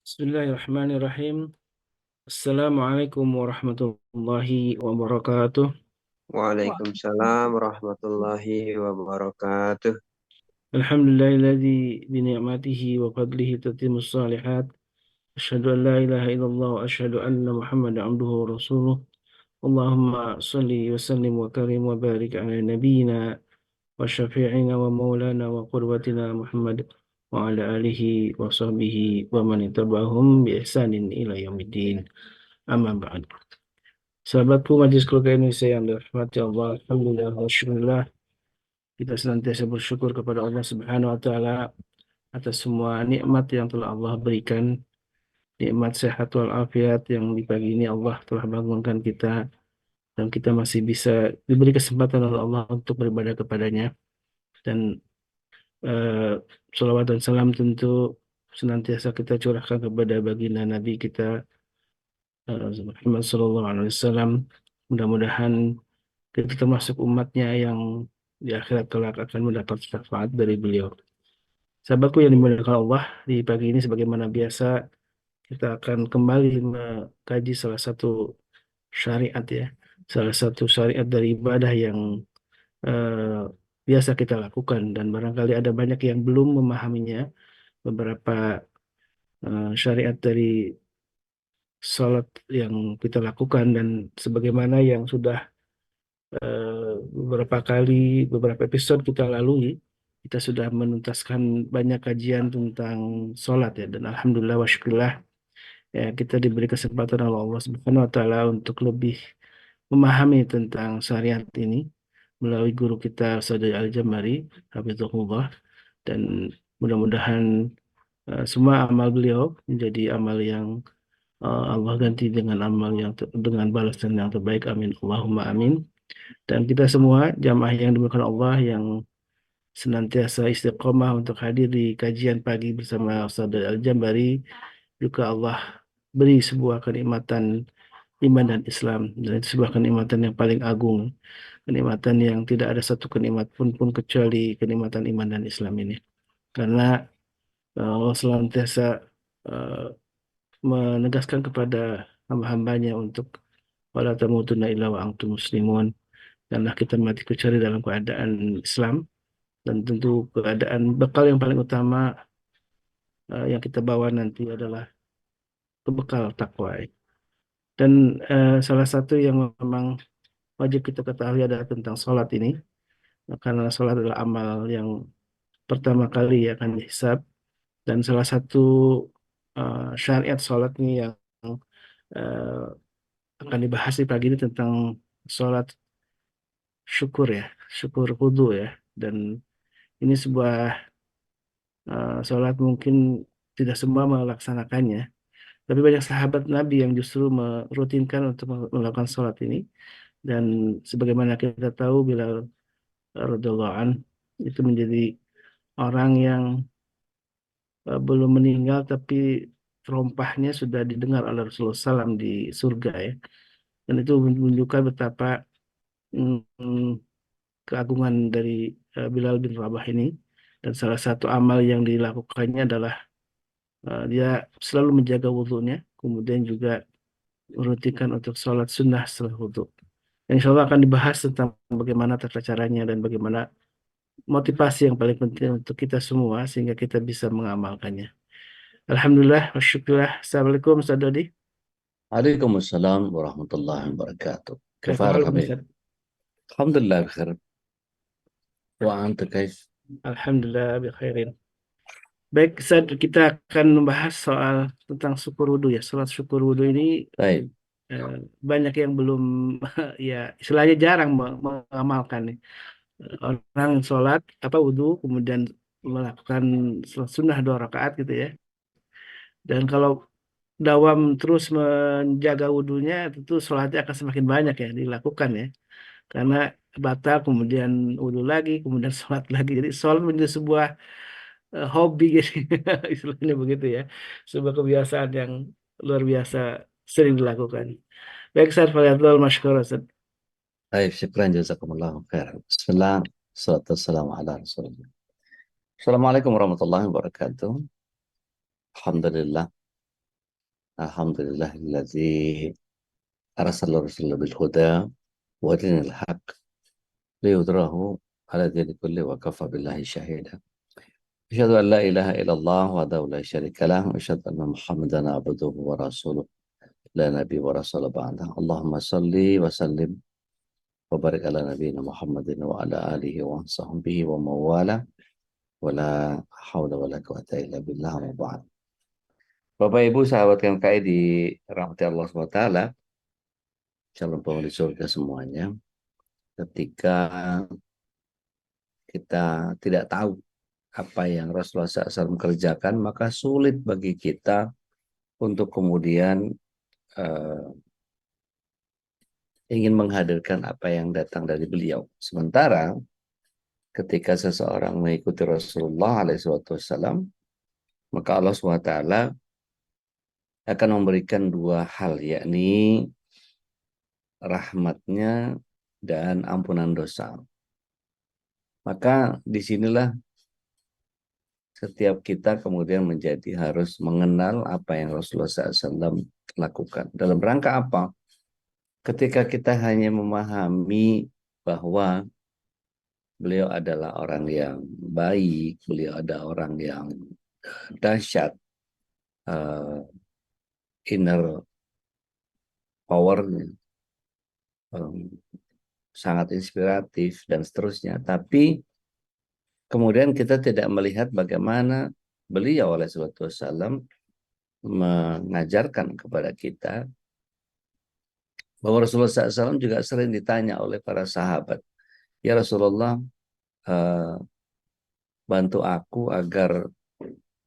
Bismillahirrahmanirrahim. Assalamualaikum warahmatullahi wabarakatuh. Waalaikumsalam warahmatullahi wabarakatuh. Alhamdulillahilladzi bini'matihi wa fadlihi tatimmus salihat. Asyhadu an la ilaha illallah wa asyhadu anna Muhammadan abduhu wa rasuluh. Allahumma salli wa sallim wa karim wa barik ala nabiyyina wa syafi'ina wa maulana wa qurbatina Muhammad wa ala alihi wa sahbihi wa man ittaba'ahum bi ihsanin ila yaumiddin. Amma ba'd. Sahabatku Majelis Keluarga Indonesia yang dirahmati Allah, Alhamdulillah, wa syukurillah. Kita senantiasa bersyukur kepada Allah Subhanahu wa Ta'ala atas semua nikmat yang telah Allah berikan, nikmat sehat walafiat yang di pagi ini Allah telah bangunkan kita, dan kita masih bisa diberi kesempatan oleh Allah untuk beribadah kepadanya. Dan eh, salawat dan salam tentu senantiasa kita curahkan kepada baginda Nabi kita Muhammad Sallallahu Alaihi Wasallam. Mudah-mudahan kita termasuk umatnya yang di akhirat kelak akan mendapat syafaat dari beliau. Sahabatku yang dimuliakan Allah, di pagi ini sebagaimana biasa kita akan kembali mengkaji salah satu syariat ya, salah satu syariat dari ibadah yang eh, biasa kita lakukan dan barangkali ada banyak yang belum memahaminya. Beberapa syariat dari salat yang kita lakukan dan sebagaimana yang sudah beberapa kali, beberapa episode kita lalui, kita sudah menuntaskan banyak kajian tentang sholat ya, dan alhamdulillah wa syukurillah ya kita diberi kesempatan oleh Allah Subhanahu wa taala untuk lebih memahami tentang syariat ini melalui guru kita Ustaz Al-Jambari hafizahullah, dan mudah-mudahan semua amal beliau menjadi amal yang Allah ganti dengan amal yang dengan balasan yang terbaik, amin Allahumma amin. Dan kita semua jamaah yang dimuliakan Allah yang senantiasa istiqomah untuk hadir di kajian pagi bersama Ustaz Al-Jambari, juga Allah beri sebuah kenikmatan iman dan Islam, dan itu sebuah kenikmatan yang paling agung, kenikmatan yang tidak ada satu kenikmat pun kecuali kenikmatan iman dan Islam ini. Karena Allah senantiasa eh, menegaskan kepada hamba-hambanya untuk wala tamutunna illa wa antum muslimun, karena kita mati kecuali dalam keadaan Islam. Dan tentu keadaan bekal yang paling utama yang kita bawa nanti adalah bekal takwa. Dan salah satu yang memang wajib kita ketahui adalah tentang sholat ini. Karena sholat adalah amal yang pertama kali akan dihisab. Dan salah satu syariat sholat ini yang uh, akan dibahas di pagi ini tentang sholat syukur ya, syukur wudhu ya. Dan ini sebuah sholat mungkin tidak semua melaksanakannya. Tapi banyak sahabat Nabi yang justru merutinkan untuk melakukan sholat ini. Dan sebagaimana kita tahu, Bilal radhiyallahu an itu menjadi orang yang belum meninggal tapi terompahnya sudah didengar oleh Rasulullah SAW di surga ya. Dan itu menunjukkan betapa mm, keagungan dari Bilal bin Rabah ini. Dan salah satu amal yang dilakukannya adalah dia selalu menjaga wudhunya, kemudian juga merutikan untuk sholat sunnah setelah wudhu. Dan insya Allah akan dibahas tentang bagaimana tata caranya dan bagaimana motivasi yang paling penting untuk kita semua sehingga kita bisa mengamalkannya. Alhamdulillah, wasyukurillah. Assalamualaikum, Ustaz Dodi. عليكم السلام ورحمة الله وبركاته. كيف Kaifa حالك halukum, حبيبي؟ Ustaz? الحمد لله بخير. وأنت كيف؟ Alhamdulillah, bi khairin. Baik, Ustaz, kita akan membahas soal tentang syukur wudhu ya. Salat syukur wudhu ini طيب. eh, banyak yang belum ya istilahnya jarang mengamalkan nih. Orang sholat apa wudhu kemudian melakukan sholat sunnah 2 rakaat gitu ya. Dan kalau dawam terus menjaga wudhunya, tentu sholatnya akan semakin banyak ya dilakukan ya. Karena batal, kemudian wudhu lagi, kemudian sholat lagi. Jadi sholat menjadi sebuah hobi gitu, istilahnya begitu ya. Sebuah kebiasaan yang luar biasa sering dilakukan. Baik, Ustaz Falyadul Masykur, Ustaz. طيب شكرا جزاكم الله خيرا. بسم الله والصلاة والسلام على رسول الله. السلام عليكم ورحمة الله وبركاته. الحمد لله Alhamdulillahilladzi arsala rasulahu bil huda wa dinil haq liyudhhirahu ala dini kulli wa kafa billahi syahida. Asyhadu an la ilaha illallah wahdahu la syarika lah wa asyhadu anna Muhammadan abduhu wa rasuluh la nabi wa rasul ba'da. Allahumma salli wa sallim wa barik ala nabiyyina Muhammadin wa ala alihi wa sahbihi wa mawala wa la hawla wa la quwata illa billah wa ba'd. Bapak Ibu sahabat KMKI di rahmati Allah SWT, calon penghuni surga semuanya, ketika kita tidak tahu apa yang Rasulullah SAW kerjakan, maka sulit bagi kita untuk kemudian ingin menghadirkan apa yang datang dari beliau. Sementara ketika seseorang mengikuti Rasulullah SAW, maka Allah SWT akan memberikan dua hal, yakni rahmatnya dan ampunan dosa. Maka disinilah setiap kita kemudian menjadi harus mengenal apa yang Rasulullah SAW lakukan. Dalam rangka apa? Ketika kita hanya memahami bahwa beliau adalah orang yang baik, beliau ada orang yang dahsyat, inner power-nya, sangat inspiratif dan seterusnya. Tapi kemudian kita tidak melihat bagaimana beliau SAW mengajarkan kepada kita bahwa Rasulullah SAW juga sering ditanya oleh para sahabat, ya Rasulullah, bantu aku agar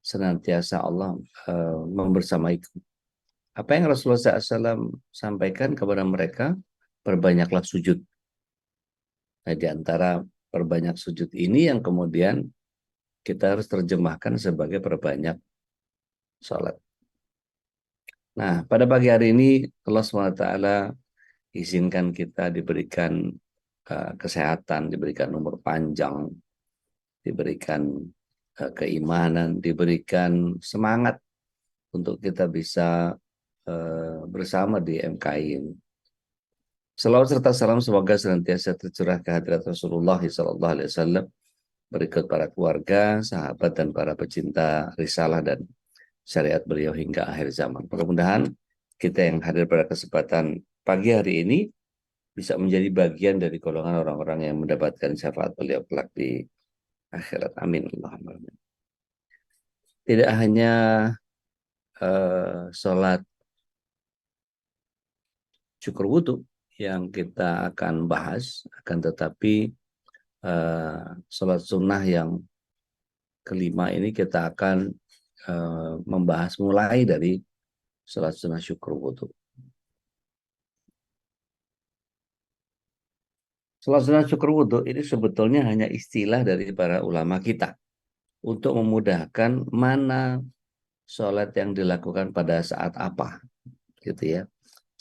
senantiasa Allah membersamaiku. Apa yang Rasulullah SAW sampaikan kepada mereka? Perbanyaklah sujud. Nah, di antara perbanyak sujud ini yang kemudian kita harus terjemahkan sebagai perbanyak sholat. Nah, pada pagi hari ini Allah SWT izinkan kita diberikan kesehatan, diberikan umur panjang, diberikan keimanan, diberikan semangat untuk kita bisa bersama di MKI ini. Selawat serta salam semoga senantiasa tercurah ke hadirat Rasulullah SAW, berikut para keluarga, sahabat, dan para pecinta risalah dan syariat beliau hingga akhir zaman. Mudah-mudahan kita yang hadir pada kesempatan pagi hari ini bisa menjadi bagian dari golongan orang-orang yang mendapatkan syafaat beliau kelak di akhirat. Amin. Allahumma amin. Tidak hanya sholat syukur wudhu yang kita akan bahas, akan tetapi sholat sunnah yang kelima ini kita akan membahas mulai dari sholat sunnah syukur wudhu. Sholat sunnah syukur wudhu ini sebetulnya hanya istilah dari para ulama kita untuk memudahkan mana sholat yang dilakukan pada saat apa, gitu ya.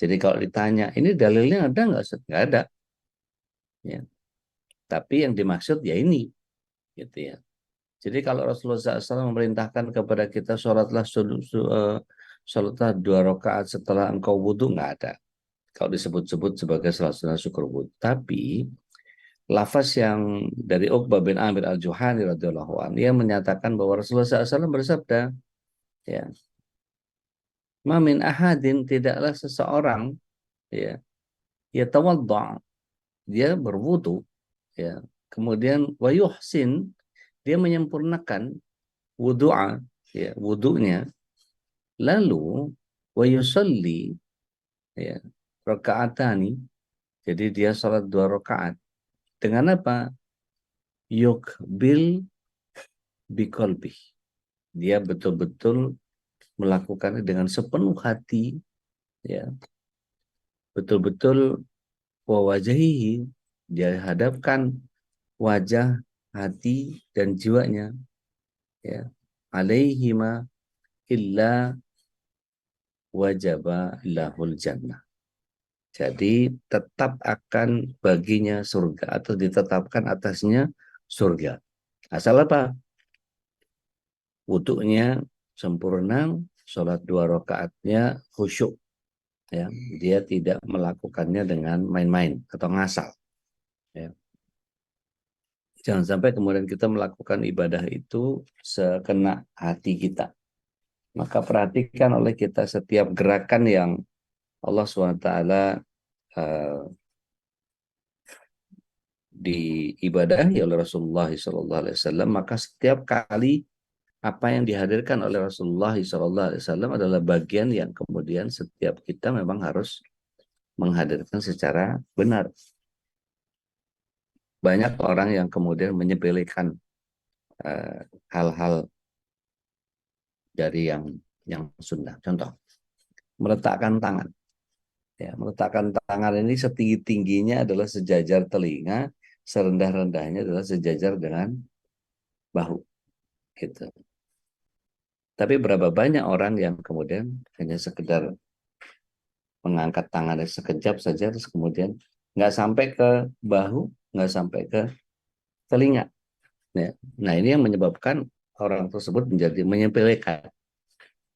Jadi kalau ditanya, ini dalilnya ada nggak? Nggak ada. Ya. Tapi yang dimaksud ya ini, gitu ya. Jadi kalau Rasulullah SAW memerintahkan kepada kita sholatlah 2 rakaat setelah engkau wudhu, nggak ada. Kalau disebut-sebut sebagai sholat sunnah syukur wudhu. Tapi lafaz yang dari Uqbah bin Amir al-Juhani radhiyallahu anhu yang menyatakan bahwa Rasulullah SAW bersabda, ya, Mamin ahadin, tidaklah seseorang, ya, tawadda, dia berwudu, ya, kemudian wa yuhsin, dia menyempurnakan wudu'a, ya, wudunya, lalu wa yusalli, ya, rakaatani, jadi dia salat 2 rakaat dengan apa? Yukbil biqalbi, dia betul-betul melakukannya dengan sepenuh hati, ya, betul-betul wawajahihi, dia hadapkan wajah, hati, dan jiwanya, ya, alaihima illa wajaba lahul jannah. Jadi tetap akan baginya surga atau ditetapkan atasnya surga. Asal apa? Wudunya sempurna, sholat 2 rakaatnya khusyuk, ya, dia tidak melakukannya dengan main-main atau ngasal, ya. Jangan sampai kemudian kita melakukan ibadah itu sekena hati kita. Maka perhatikan oleh kita setiap gerakan yang Allah SWT diibadahi oleh Rasulullah SAW, maka setiap kali apa yang dihadirkan oleh Rasulullah SAW adalah bagian yang kemudian setiap kita memang harus menghadirkan secara benar. Banyak orang yang kemudian menyepelekan hal-hal dari yang sunnah. Contoh, meletakkan tangan. Ya, meletakkan tangan ini setinggi-tingginya adalah sejajar telinga, serendah-rendahnya adalah sejajar dengan bahu. Gitu. Tapi berapa banyak orang yang kemudian hanya sekedar mengangkat tangannya sekejap saja, terus kemudian nggak sampai ke bahu, nggak sampai ke telinga. Ya. Nah, ini yang menyebabkan orang tersebut menjadi menyepelekan,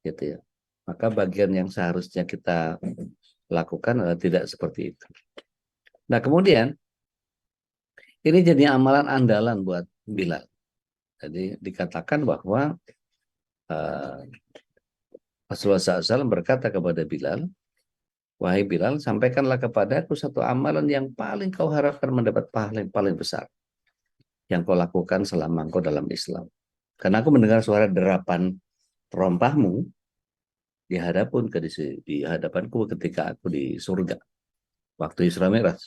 gitu ya. Maka bagian yang seharusnya kita lakukan adalah tidak seperti itu. Nah, kemudian ini jadi amalan andalan buat Bilal. Jadi dikatakan bahwa Rasulullah SAW berkata kepada Bilal, wahai Bilal, sampaikanlah kepadaku satu amalan yang paling kau harapkan mendapat pahala yang paling besar yang kau lakukan selama kau dalam Islam. Karena aku mendengar suara derapan terompahmu di hadapanku ketika aku di surga waktu Isra Mi'raj.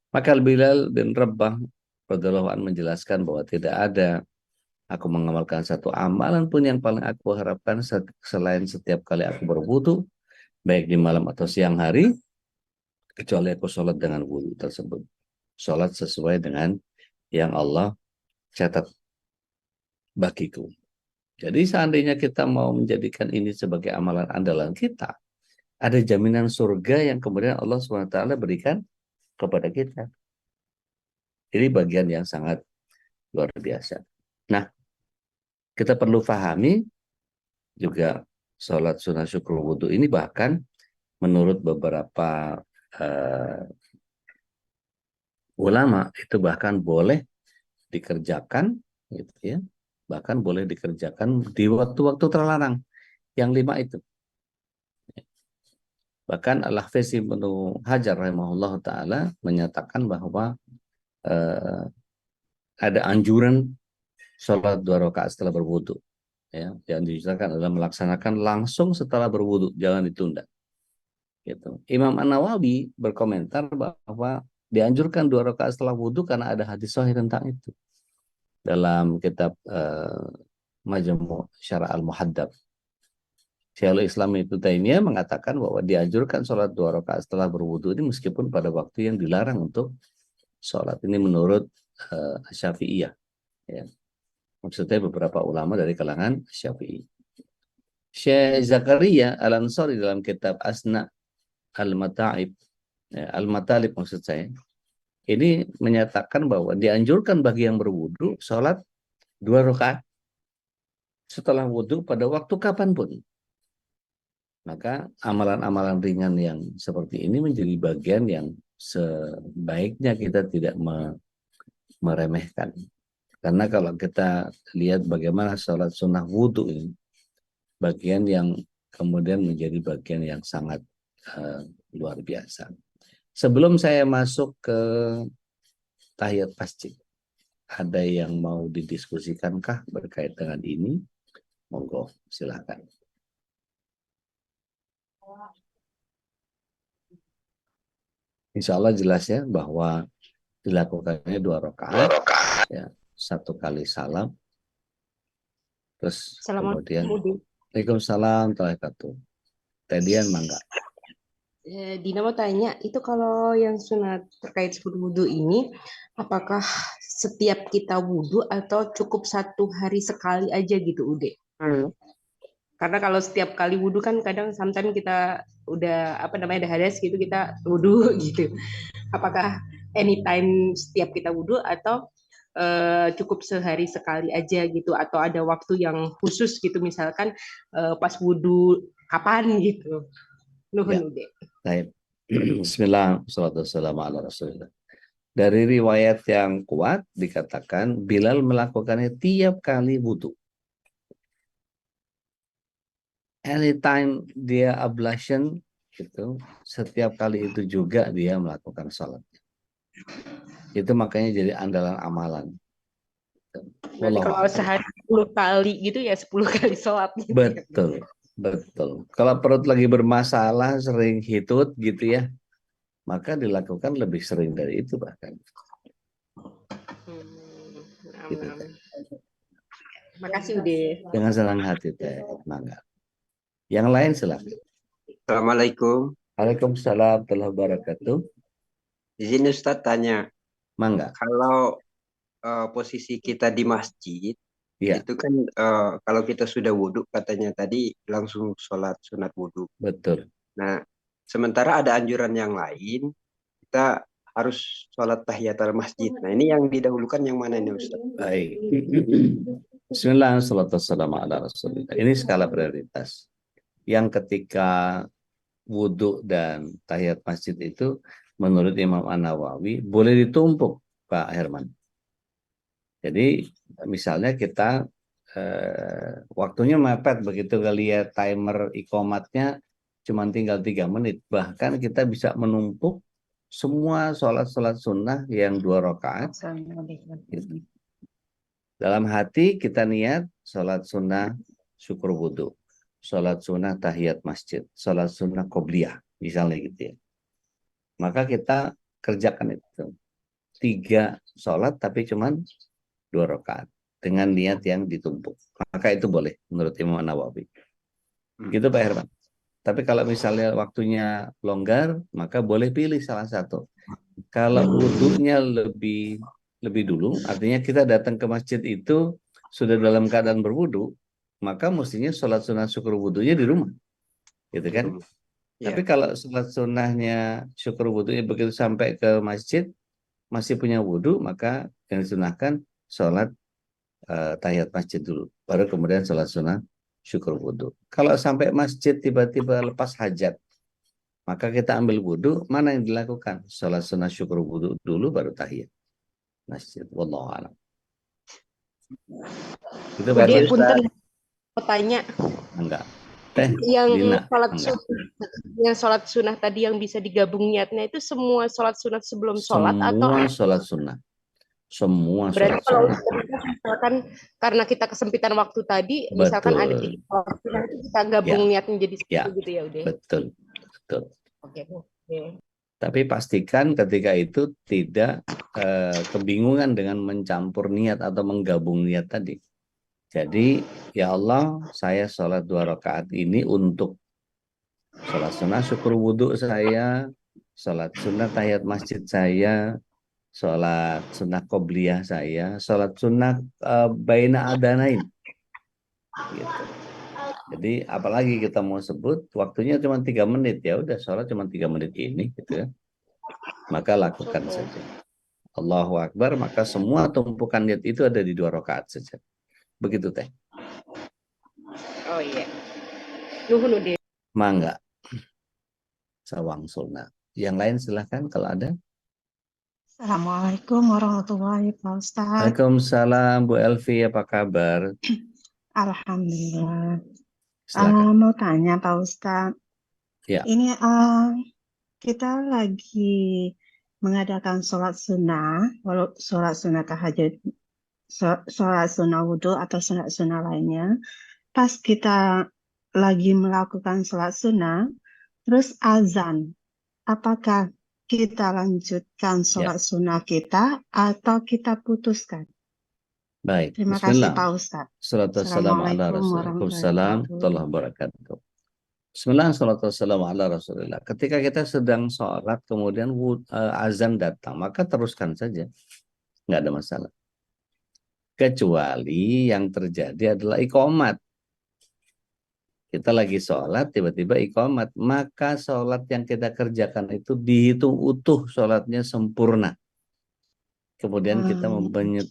Maka Bilal bin Rabah radhiyallahu anhu menjelaskan bahwa tidak ada aku mengamalkan satu amalan pun yang paling aku harapkan selain setiap kali aku berwudu, baik di malam atau siang hari, kecuali aku sholat dengan wudu tersebut. Sholat sesuai dengan yang Allah catat bagiku. Jadi seandainya kita mau menjadikan ini sebagai amalan andalan kita, ada jaminan surga yang kemudian Allah SWT berikan kepada kita. Ini bagian yang sangat luar biasa. Nah, kita perlu pahami juga sholat sunnah syukur wudhu ini bahkan menurut beberapa ulama itu bahkan boleh dikerjakan, gitu ya, bahkan boleh dikerjakan di waktu-waktu terlarang yang 5 itu. Bahkan Al-Hafiz Ibnu Hajar rahimahullah taala menyatakan bahwa ada anjuran sholat 2 rakaat setelah berwudu, ya, yang diusahakan adalah melaksanakan langsung setelah berwudu, jangan ditunda. Gitu. Imam An-Nawawi berkomentar bahwa dianjurkan 2 rakaat setelah wudu karena ada hadis sahih tentang itu dalam kitab Majmu' Syara' Al-Muhaddab. Syekhul Islam Ibnu Taimiyah mengatakan bahwa dianjurkan sholat 2 rakaat setelah berwudu ini meskipun pada waktu yang dilarang untuk sholat. Ini menurut Syafi'iyah. Ya. Maksudnya beberapa ulama dari kalangan Syafi'i. Syekh Zakaria Al-Ansari dalam kitab Asna Al-Mata'ib, ya, Al-Matalib maksud saya, ini menyatakan bahwa dianjurkan bagi yang berwudu sholat 2 rakaat setelah wudu pada waktu kapanpun. Maka amalan-amalan ringan yang seperti ini menjadi bagian yang sebaiknya kita tidak meremehkan. Karena kalau kita lihat bagaimana sholat sunnah wudhu ini, bagian yang kemudian menjadi bagian yang sangat luar biasa. Sebelum saya masuk ke tahiyat masjid, ada yang mau didiskusikankah berkait dengan ini? Monggo, silakan. Insya Allah jelas ya bahwa dilakukannya 2 rakaat, ya, 1 kali salam, terus kemudian Waalaikumsalam warahmatullahi wabarakatuh. Tedian mangga. Dina mau tanya, itu kalau yang sunat terkait wudhu ini, apakah setiap kita wudhu atau cukup 1 hari sekali aja gitu, Ude? Karena kalau setiap kali wudhu kan kadang sometimes kita udah ada hadas gitu kita wudhu gitu. Apakah anytime setiap kita wudhu atau cukup sehari sekali aja gitu, atau ada waktu yang khusus gitu, misalkan pas wudhu kapan gitu. Ya, Nuhun Ude. baik. Bismillah, wassalatu wassalamu ala Rasulillah. Dari riwayat yang kuat dikatakan Bilal melakukannya tiap kali wudhu. Anytime dia ablution gitu, setiap kali itu juga dia melakukan sholat. Itu makanya jadi andalan amalan. Berarti Wallahu kalau a'lam. sehari 10 kali gitu ya 10 kali sholat gitu ya. Betul, betul. Kalau perut lagi bermasalah, sering hitut gitu ya, maka dilakukan lebih sering dari itu bahkan. Gitu, Teh. Makasih Ude. Dengan senang hati, Teh. Mangga. Yang lain silakan. Assalamualaikum. Waalaikumsalam warahmatullahi wabarakatuh. Di sini Ustadz tanya, Mangga. kalau posisi kita di masjid, Iya, itu kan kalau kita sudah wudhu katanya tadi langsung sholat sunat wudhu. betul. Nah, sementara ada anjuran yang lain, kita harus sholat tahiyatul masjid. Nah, ini yang didahulukan yang mana ini Ustaz? Baik. Bismillah, salatu wassalamu ala Rasulillah. Ini skala prioritas. Yang ketika wudhu dan tahiyat masjid itu menurut Imam An-Nawawi boleh ditumpuk, Pak Herman. Jadi misalnya kita waktunya mepet, begitu lihat timer iqomatnya cuma tinggal 3 menit. Bahkan kita bisa menumpuk semua sholat-sholat sunnah yang 2 rakaat. Gitu. Dalam hati kita niat sholat sunnah syukur wudhu, sholat sunnah tahiyat masjid, sholat sunnah qobliyah, misalnya gitu ya. Maka kita kerjakan itu 3 sholat tapi cuman 2 rakaat dengan niat yang ditumpuk. Maka itu boleh menurut Imam Nawawi. Gitu Pak Herman. Tapi kalau misalnya waktunya longgar, maka boleh pilih salah satu. Kalau wudhunya lebih dulu, artinya kita datang ke masjid itu sudah dalam keadaan berwudhu, maka mestinya sholat sunnah syukur wudhunya di rumah. Gitu kan? Ya. Tapi kalau sholat sunnahnya syukur wudhunya begitu sampai ke masjid, masih punya wudhu, maka yang disunahkan sholat tahiyat masjid dulu, baru kemudian sholat sunnah syukur wudhu. Kalau sampai masjid tiba-tiba lepas hajat, maka kita ambil wudhu, mana yang dilakukan? Sholat sunnah syukur wudhu dulu, baru tahiyat masjid. Wallahu a'lam. Itu Ude baru punten tanya enggak. Teh yang Dina, sholat enggak. sunnah, yang sholat sunnah tadi yang bisa digabung niatnya itu semua sholat sunnah sebelum sholat atau Semua sholat sunnah. Semua berarti sholat kalau sunnah. misalkan karena kita kesempitan waktu tadi, misalkan ada 3 Betul. sholat sunnah itu kita gabung Ya. niatnya jadi Ya. satu gitu ya Ude. Betul. Betul. Oke. Tapi pastikan ketika itu tidak kebingungan dengan mencampur niat atau menggabung niat tadi. Jadi, ya Allah, saya sholat 2 rakaat ini untuk sholat sunnah syukur wudhu saya, sholat sunnah tahiyat masjid saya, sholat sunnah qobliyah saya, sholat sunnah baina adanain. Gitu. Jadi, apalagi kita mau sebut, waktunya cuma 3 menit, ya udah sholat cuma 3 menit ini, gitu ya. Maka lakukan saja. Allahu Akbar, maka semua tumpukan niat itu ada di 2 rakaat saja. Begitu Teh. Oh iya. Nuhun Ude. Mangga. Sawang sunnah. Yang lain silahkan kalau ada. Assalamualaikum warahmatullahi wabarakatuh, Pak Ustadz. Waalaikumsalam Bu Elvi, apa kabar? Alhamdulillah. Silakan. Mau tanya Pak Ustadz, Ya. ini kita lagi mengadakan sholat sunnah, sholat sunnah tahajud, sholat sunnah wudhu atau sholat sunnah lainnya. Pas kita lagi melakukan sholat sunnah, terus azan, apakah kita lanjutkan sholat sunnah kita atau kita putuskan? Baik. Terima kasih Bismillah. Pak Ustadz. Salatu wassalamu ala Rasulillah. Bismillah, salatu wassalamu ala Rasulillah. Ketika kita sedang sholat, kemudian azan datang, maka teruskan saja. Nggak ada masalah. Kecuali yang terjadi adalah iqomat. Kita lagi sholat, tiba-tiba iqomat. Maka sholat yang kita kerjakan itu dihitung utuh, sholatnya sempurna. Kemudian kita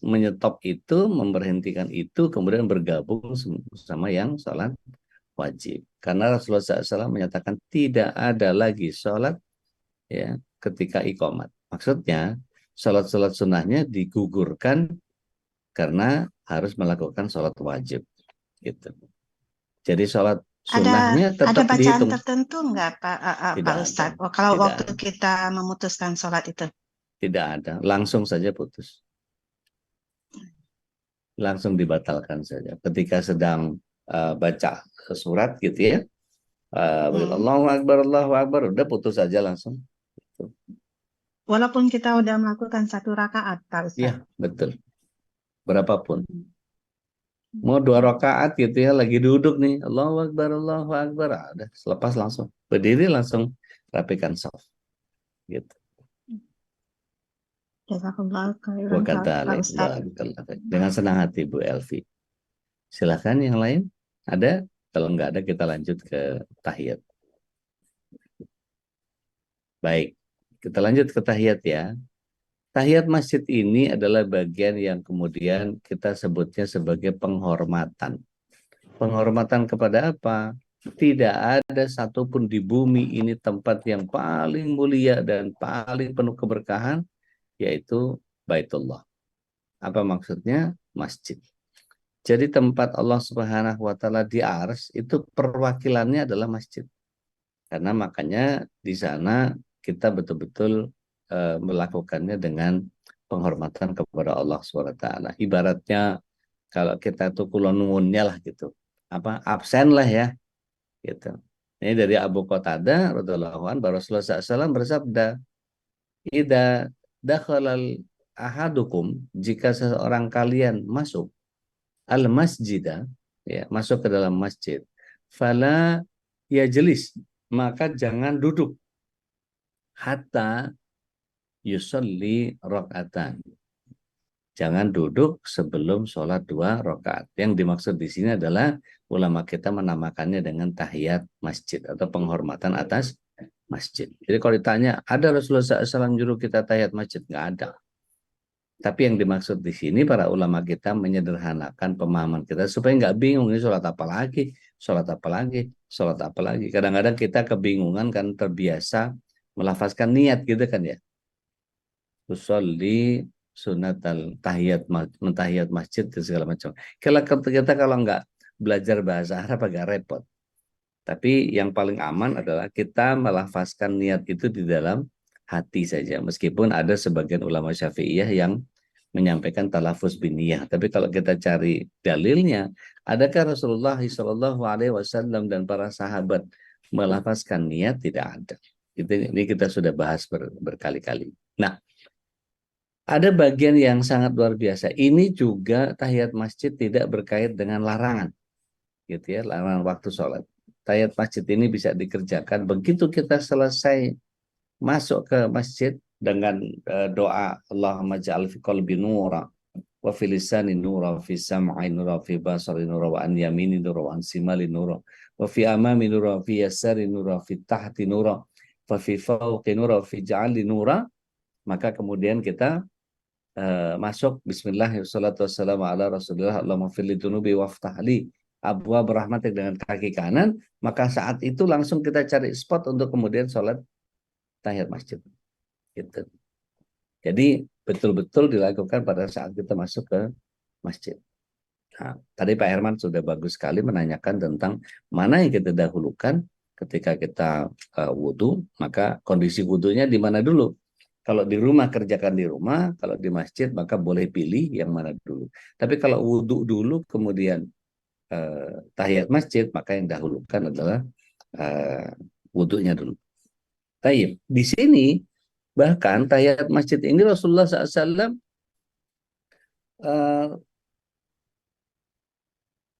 menyetop itu, memberhentikan itu, kemudian bergabung sama yang sholat wajib. Karena Rasulullah SAW menyatakan tidak ada lagi sholat ya ketika iqamat. Maksudnya sholat-sholat sunnahnya digugurkan karena harus melakukan sholat wajib. Gitu. Jadi sholat sunnahnya Ada tetap bacaan dihitung. tertentu nggak Pak Tidak Ustadz? ada. Kalau Tidak waktu ada. kita memutuskan sholat itu. Tidak ada. Langsung saja putus. Langsung dibatalkan saja. Ketika sedang baca surat gitu ya. Allahu Akbar, udah putus saja langsung. Walaupun kita udah melakukan 1 rakaat, Pak Ustadz. Iya, betul. Berapapun. Mau 2 rakaat gitu ya, lagi duduk nih. Allahu Akbar. Udah, selepas langsung. Berdiri langsung rapikan saf. Gitu. Jazakallah khairan, Pak Ustadz. Dengan senang hati Bu Elvi. Silakan yang lain. Ada? Kalau nggak ada kita lanjut ke tahiyat. Baik, kita lanjut ke tahiyat ya. Tahiyat masjid ini adalah bagian yang kemudian kita sebutnya sebagai penghormatan. Penghormatan kepada apa? Tidak ada satupun di bumi ini tempat yang paling mulia dan paling penuh keberkahan, yaitu Baitullah. Apa maksudnya? Masjid. Jadi tempat Allah Subhanahu wa Ta'ala di Ars itu perwakilannya adalah masjid. Karena makanya di sana kita betul-betul melakukannya dengan penghormatan kepada Allah Subhanahu wa Ta'ala. Ibaratnya kalau kita tuh kulon nuwunnya lah gitu. Absen lah ya. Gitu. Ini dari Abu Qatadah radhiyallahu anhu, Rasulullah SAW bersabda, "Idza dakhalal ahadukum, jika seseorang kalian masuk al-masjidah, ya, masuk ke dalam masjid, fala yajlis, maka jangan duduk hatta yusolli rakaatan." Jangan duduk sebelum sholat 2 rakaat. Yang dimaksud di sini adalah ulama kita menamakannya dengan tahiyat masjid atau penghormatan atas masjid. Jadi kalau ditanya, ada Rasulullah SAW nyuruh kita tahiyat masjid? Nggak ada. Tapi yang dimaksud di sini para ulama kita menyederhanakan pemahaman kita supaya nggak bingung, ini sholat apa lagi, sholat apa lagi, sholat apa lagi. Kadang-kadang kita kebingungan kan terbiasa melafazkan niat gitu kan ya. Usolli sunat tahiyat, mentahiyat masjid dan segala macam. Kalau kita nggak belajar bahasa Arab agak repot. Tapi yang paling aman adalah kita melafazkan niat itu di dalam hati saja. Meskipun ada sebagian ulama Syafi'iyah yang menyampaikan talafuz biniyah. Tapi kalau kita cari dalilnya, adakah Rasulullah SAW dan para sahabat melafazkan niat? Tidak ada. Ini kita sudah bahas berkali-kali. Nah, ada bagian yang sangat luar biasa. Ini juga tahiyat masjid tidak berkait dengan larangan. Gitu ya, larangan waktu sholat. Tahiyat masjid ini bisa dikerjakan begitu kita selesai masuk ke masjid dengan doa Allahumma ja'al fi qalbi nura wa fi lisani nura wa fi sam'i nura wa fi basari nura wa an yamini nura wa an simali nura wa fi amami nura wa fi yasari nura wa fi tahti nura wa fi fawqi nura wa fi ja'ali nura. Maka kemudian kita masuk bismillah wassalatu wassalamu ala rasulillah Allahumma firli dunubi waftahli abwaab rahmatik dengan kaki kanan, maka saat itu langsung kita cari spot untuk kemudian sholat tahiyat masjid gitu. Jadi betul-betul dilakukan pada saat kita masuk ke masjid. Nah, tadi Pak Herman sudah bagus sekali menanyakan tentang mana yang kita dahulukan ketika kita wudhu, maka kondisi wudhunya di mana dulu. Kalau di rumah kerjakan di rumah, kalau di masjid maka boleh pilih yang mana dulu. Tapi kalau wudhu dulu kemudian tahiyat masjid, maka yang dahulukan adalah wudhunya dulu. Tayyib. Di sini bahkan tahiyat masjid ini Rasulullah SAW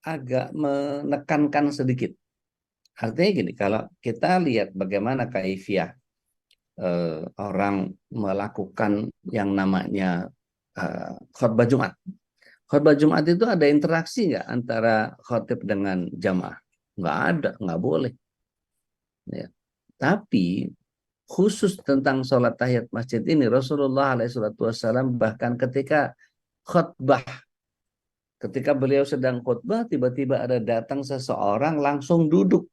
agak menekankan sedikit. Artinya gini, kalau kita lihat bagaimana kaifiah orang melakukan yang namanya khutbah Jumat. Khutbah Jumat itu ada interaksi nggak antara khotib dengan jamaah? Nggak ada, nggak boleh. Ya. Tapi khusus tentang sholat tahiyat masjid ini, Rasulullah SAW bahkan ketika khutbah, ketika beliau sedang khutbah, tiba-tiba ada datang seseorang langsung duduk.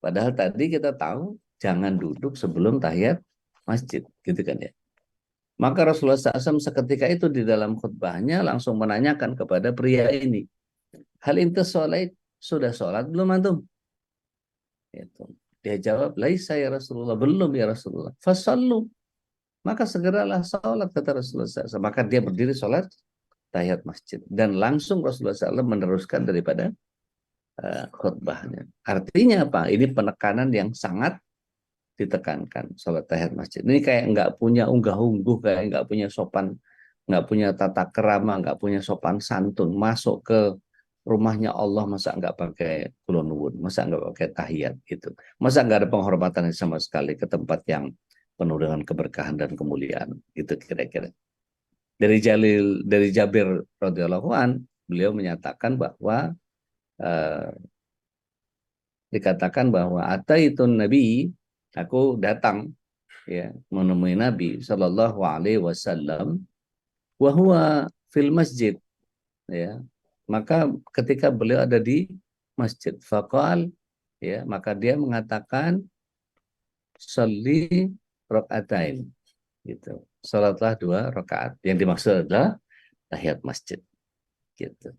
Padahal tadi kita tahu jangan duduk sebelum tahiyat masjid, gitu kan ya. Maka Rasulullah SAW seketika itu di dalam khutbahnya langsung menanyakan kepada pria ini, hal inta sholat, sudah sholat belum antum? Itu. Dia jawab, laisa ya Rasulullah, belum ya Rasulullah. Fasallu, maka segeralah sholat, kata Rasulullah SAW. Maka dia berdiri sholat tahiyat masjid. Dan langsung Rasulullah SAW meneruskan daripada khutbahnya. Artinya apa? Ini penekanan yang sangat ditekankan, sholat tahiyat masjid. Ini kayak nggak punya unggah-ungguh, kayak nggak punya sopan, nggak punya tata kerama, nggak punya sopan santun. Masuk ke rumahnya Allah, masa nggak pakai kulonwun, masa nggak pakai tahiyat gitu. Masa nggak ada penghormatan sama sekali ke tempat yang penuh dengan keberkahan dan kemuliaan. Itu kira-kira. Dari Jabir radhiyallahu an, beliau menyatakan bahwa dikatakan bahwa ataitun nabi, aku datang ya menemui Nabi Shallallahu Alaihi Wasallam wa huwa fil masjid, ya. Maka ketika beliau ada di masjid, faqal, ya, maka dia mengatakan sholli rakaatain, gitu. Salatlah 2 rakaat. Yang dimaksud adalah tahiyat masjid, gitu.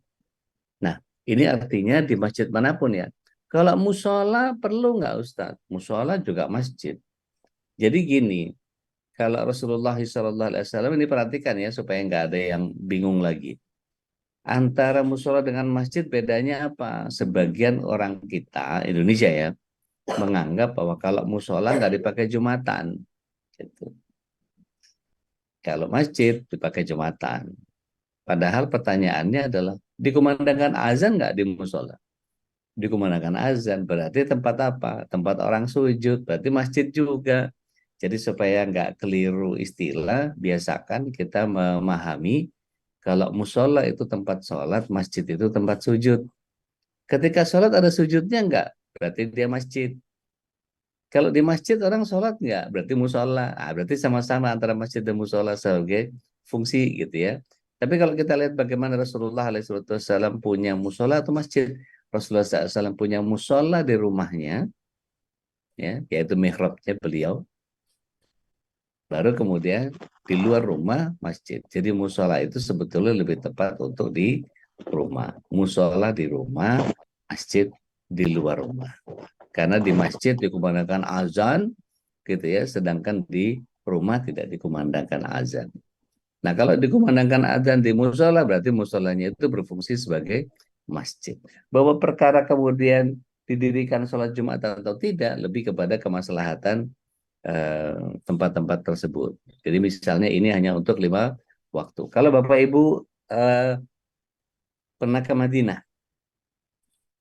Nah, ini artinya di masjid manapun ya. Kalau musola perlu nggak Ustadz? Musola juga masjid. Jadi gini, kalau Rasulullah SAW ini perhatikan ya supaya nggak ada yang bingung lagi. Antara musola dengan masjid bedanya apa? Sebagian orang kita Indonesia ya menganggap bahwa kalau musola nggak dipakai Jumatan, gitu. Kalau masjid dipakai Jumatan. Padahal pertanyaannya adalah dikumandangkan azan nggak di musola? Dikumandangkan azan berarti tempat apa? Tempat orang sujud, berarti masjid juga. Jadi supaya nggak keliru istilah, biasakan kita memahami kalau musola itu tempat sholat, masjid itu tempat sujud. Ketika sholat ada sujudnya nggak? Berarti dia masjid. Kalau di masjid orang sholat nggak? Berarti musola. Berarti sama-sama antara masjid dan musola sebagai fungsi gitu ya. Tapi kalau kita lihat bagaimana Rasulullah SAW punya musola atau masjid. Rasulullah SAW punya musola di rumahnya, ya, yaitu mihrabnya beliau. Baru kemudian di luar rumah masjid. Jadi musola itu sebetulnya lebih tepat untuk di rumah. Musola di rumah, masjid di luar rumah. Karena di masjid dikumandangkan azan, gitu ya, sedangkan di rumah tidak dikumandangkan azan. Nah, kalau dikumandangkan azan di musola, berarti musolanya itu berfungsi sebagai masjid. Bahwa perkara kemudian didirikan sholat Jumat atau tidak, lebih kepada kemaslahatan tempat-tempat tersebut. Jadi misalnya ini hanya untuk 5 waktu. Kalau Bapak Ibu pernah ke Madinah,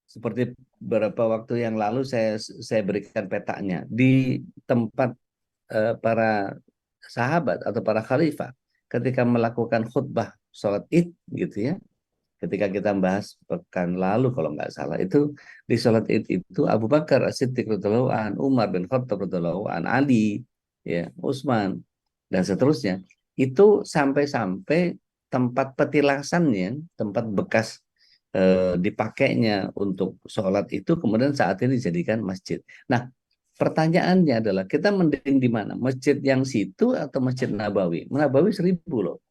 seperti beberapa waktu yang lalu saya berikan petanya di tempat para sahabat atau para khalifah ketika melakukan khutbah sholat Id, gitu ya. Ketika kita bahas pekan lalu kalau nggak salah, itu di sholat Id itu Abu Bakar As-Siddiq radhiyallahu an, Umar bin Khattab radhiyallahu an, Ali, ya, Utsman dan seterusnya. Itu sampai-sampai tempat petilasannya, tempat bekas dipakainya untuk sholat itu kemudian saat ini dijadikan masjid. Nah, pertanyaannya adalah kita mending di mana? Masjid yang situ atau Masjid Nabawi? Nabawi 1000 loh.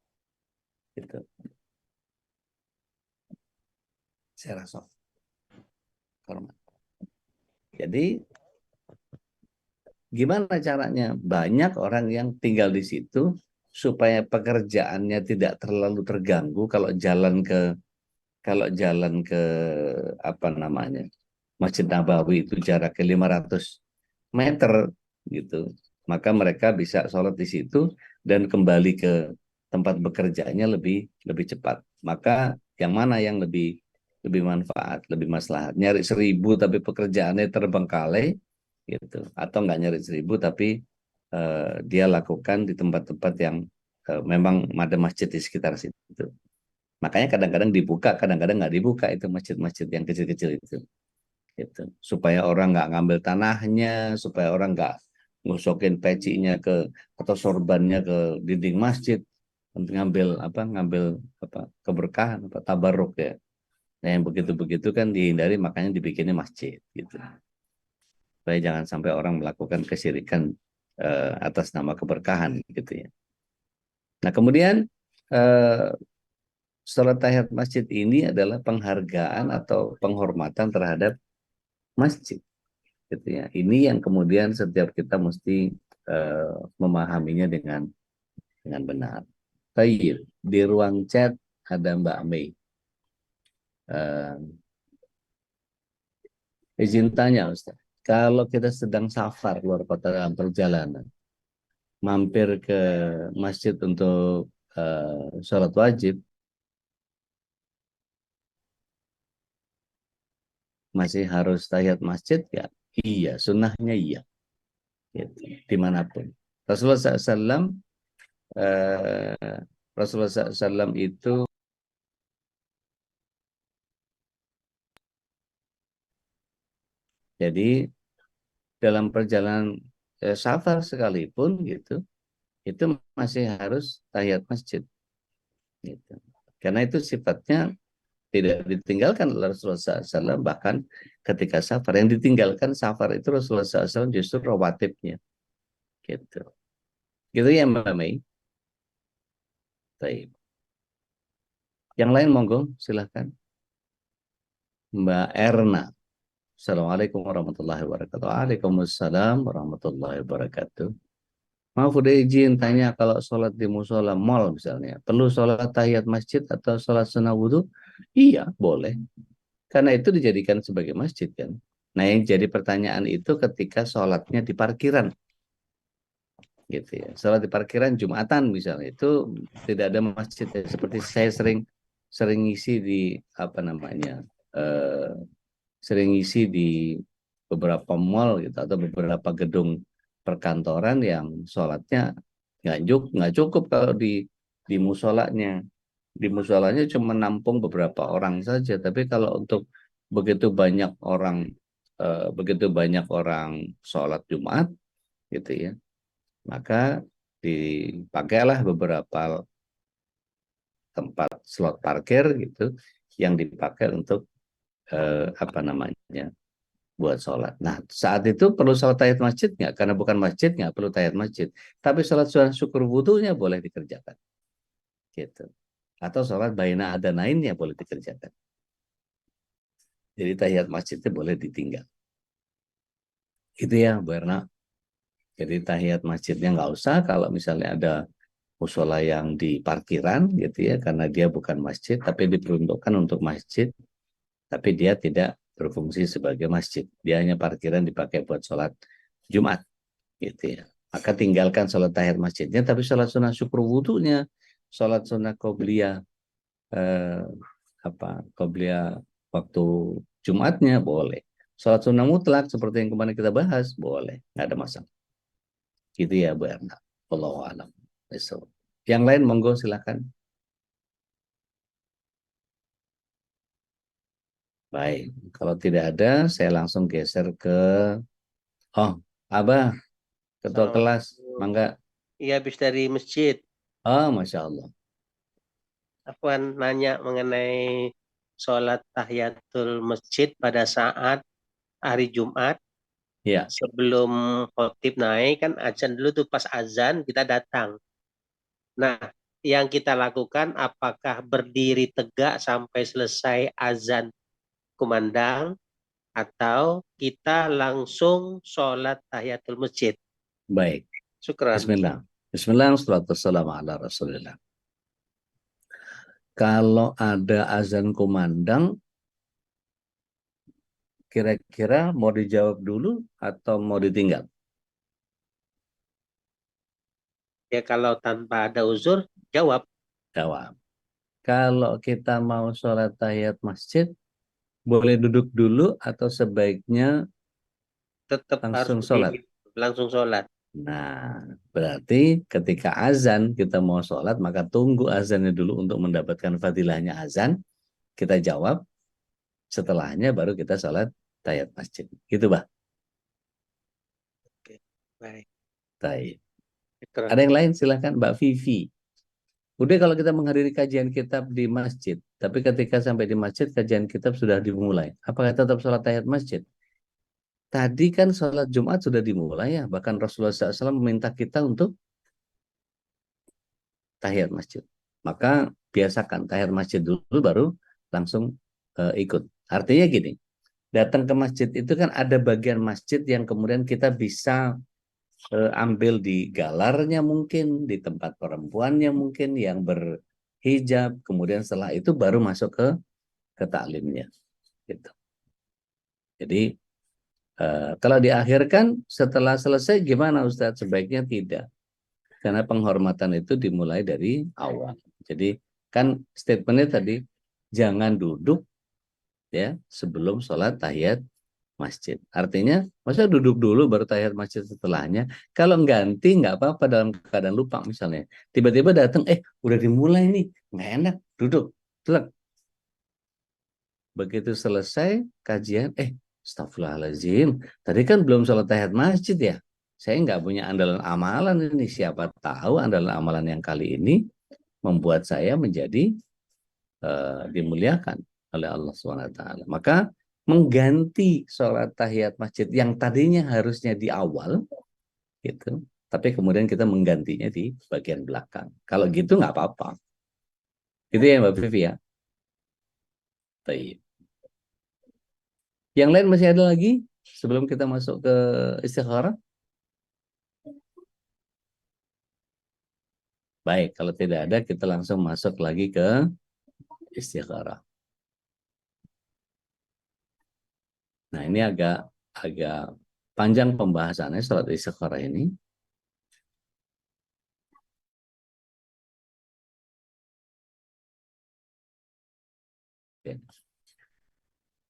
Gitu. Saya rasa. Jadi gimana caranya? Banyak orang yang tinggal di situ supaya pekerjaannya tidak terlalu terganggu kalau jalan ke apa namanya? Masjid Nabawi itu jaraknya 500 meter gitu. Maka mereka bisa sholat di situ dan kembali ke tempat bekerjanya lebih cepat. Maka yang mana yang lebih manfaat, lebih maslahat? Nyari 1000 tapi pekerjaannya terbengkalai gitu, atau nggak nyari 1000 tapi dia lakukan di tempat-tempat yang memang ada masjid di sekitar situ. Makanya kadang-kadang dibuka, kadang-kadang nggak dibuka itu masjid-masjid yang kecil-kecil itu. Gitu. Supaya orang nggak ngambil tanahnya, supaya orang nggak ngosokin pecinya atau sorbannya ke dinding masjid untuk ngambil keberkahan, tabarruk ya. Nah, yang begitu-begitu kan dihindari, makanya dibikinnya masjid gitu. Supaya jangan sampai orang melakukan kesyirikan atas nama keberkahan gitu ya. Nah, kemudian sholat tahiyat masjid ini adalah penghargaan atau penghormatan terhadap masjid gitu ya. Ini yang kemudian setiap kita mesti memahaminya dengan benar. Tayyib, di ruang chat ada Mbak Mei. Izin tanya Ustaz, kalau kita sedang safar luar kota dalam perjalanan, mampir ke masjid untuk sholat wajib, masih harus tahiyat masjid ya? Iya, sunnahnya iya. Gitu, dimanapun. Rasulullah SAW itu jadi dalam perjalanan safar sekalipun gitu, itu masih harus tahiyat masjid. Gitu. Karena itu sifatnya tidak ditinggalkan oleh Rasulullah SAW, bahkan ketika safar. Yang ditinggalkan safar itu Rasulullah SAW justru rawatibnya. Gitu. Gitu ya Mbak Mei. Baik. Yang lain monggo silahkan. Mbak Erna. Assalamualaikum warahmatullahi wabarakatuh. Waalaikumsalam warahmatullahi wabarakatuh. Maaf udah izin tanya, kalau sholat di musola mall misalnya, perlu sholat tahiyat masjid atau sholat sunnah wudhu? Iya, boleh. Karena itu dijadikan sebagai masjid kan. Nah, yang jadi pertanyaan itu ketika sholatnya di parkiran. Gitu ya. Sholat di parkiran Jumatan misalnya, itu tidak ada masjid ya. Seperti saya sering ngisi di sering ngisi di beberapa mall gitu atau beberapa gedung perkantoran yang sholatnya nggak cukup kalau di musolanya. Di musolanya cuma nampung beberapa orang saja, tapi kalau untuk begitu banyak orang sholat Jumat gitu ya, maka dipakailah beberapa tempat slot parkir gitu yang dipakai untuk buat sholat. Nah, saat itu perlu sholat tahiyat masjid nggak? Karena bukan masjid, nggak perlu tahiyat masjid. Tapi sholat sunnah syukur wudhunya boleh dikerjakan. Gitu. Atau sholat baina adanainnya boleh dikerjakan. Jadi tahiyat masjidnya boleh ditinggal. Itu ya, Bu Erna. Jadi tahiyat masjidnya nggak usah kalau misalnya ada musola yang di parkiran gitu ya, karena dia bukan masjid, tapi diperuntukkan untuk masjid, tapi dia tidak berfungsi sebagai masjid. Dia hanya parkiran dipakai buat sholat Jumat gitu ya. Maka tinggalkan sholat tahiyat masjidnya, tapi sholat sunnah syukur wudhunya, sholat sunnah qobliyah qobliyah waktu Jumatnya boleh. Sholat sunnah mutlak seperti yang kemarin kita bahas boleh, nggak ada masalah. Gitu ya Bu Erna. Wallahu a'lam. Yang lain monggo silakan. Baik, kalau tidak ada saya langsung geser ke Abah, ketua kelas, mangga. Iya, habis dari masjid. Masya Allah. Aku nanya mengenai sholat tahiyatul masjid pada saat hari Jumat. Ya. Sebelum khotib naik kan azan dulu tuh, pas azan kita datang. Nah, yang kita lakukan apakah berdiri tegak sampai selesai azan kumandang atau kita langsung sholat tahiyatul masjid? Baik. Syukran. Bismillah. Bismillah, wassalatu wassalamu ala Rasulillah. Kalau ada azan kumandang, kira-kira mau dijawab dulu atau mau ditinggal? Ya kalau tanpa ada uzur, jawab. Jawab. Kalau kita mau sholat tahiyat masjid, boleh duduk dulu atau sebaiknya Tetap langsung harus sholat? langsung sholat. Nah, berarti ketika azan kita mau sholat, maka tunggu azannya dulu untuk mendapatkan fadilahnya azan. Kita jawab, setelahnya baru kita sholat tahiyat masjid. Gitu, Bah. Oke, baik. Baik. Syukran. Ada yang lain silahkan Mbak Vivi. Udah kalau kita menghadiri kajian kitab di masjid, tapi ketika sampai di masjid kajian kitab sudah dimulai, apakah tetap sholat tahiyat masjid? Tadi kan sholat Jumat sudah dimulai ya, bahkan Rasulullah SAW meminta kita untuk tahiyat masjid. Maka biasakan tahiyat masjid dulu baru langsung ikut. Artinya gini, datang ke masjid itu kan ada bagian masjid yang kemudian kita bisa ambil di galarnya mungkin, di tempat perempuannya mungkin yang berhijab, kemudian setelah itu baru masuk ke taklimnya. Gitu. Jadi kalau diakhirkan setelah selesai gimana Ustadz? Sebaiknya tidak. Karena penghormatan itu dimulai dari awal. Jadi kan statementnya tadi, jangan duduk ya sebelum sholat tahiyat masjid. Artinya, masa duduk dulu baru tahiyat masjid setelahnya. Kalau ganti nggak apa-apa dalam keadaan lupa misalnya. Tiba-tiba datang, udah dimulai nih, nggak enak, duduk, telak. Begitu selesai kajian, astagfirullahaladzim, tadi kan belum sholat tahiyat masjid ya. Saya nggak punya andalan amalan ini. Siapa tahu andalan amalan yang kali ini membuat saya menjadi dimuliakan oleh Allah SWT. Maka mengganti sholat tahiyat masjid yang tadinya harusnya di awal, gitu, tapi kemudian kita menggantinya di bagian belakang. Kalau gitu nggak apa-apa. Gitu ya Mbak Vivi ya. Baik. Yang lain masih ada lagi sebelum kita masuk ke istikharah? Baik, kalau tidak ada kita langsung masuk lagi ke istikharah. Nah, ini agak panjang pembahasannya salat istikharah ini.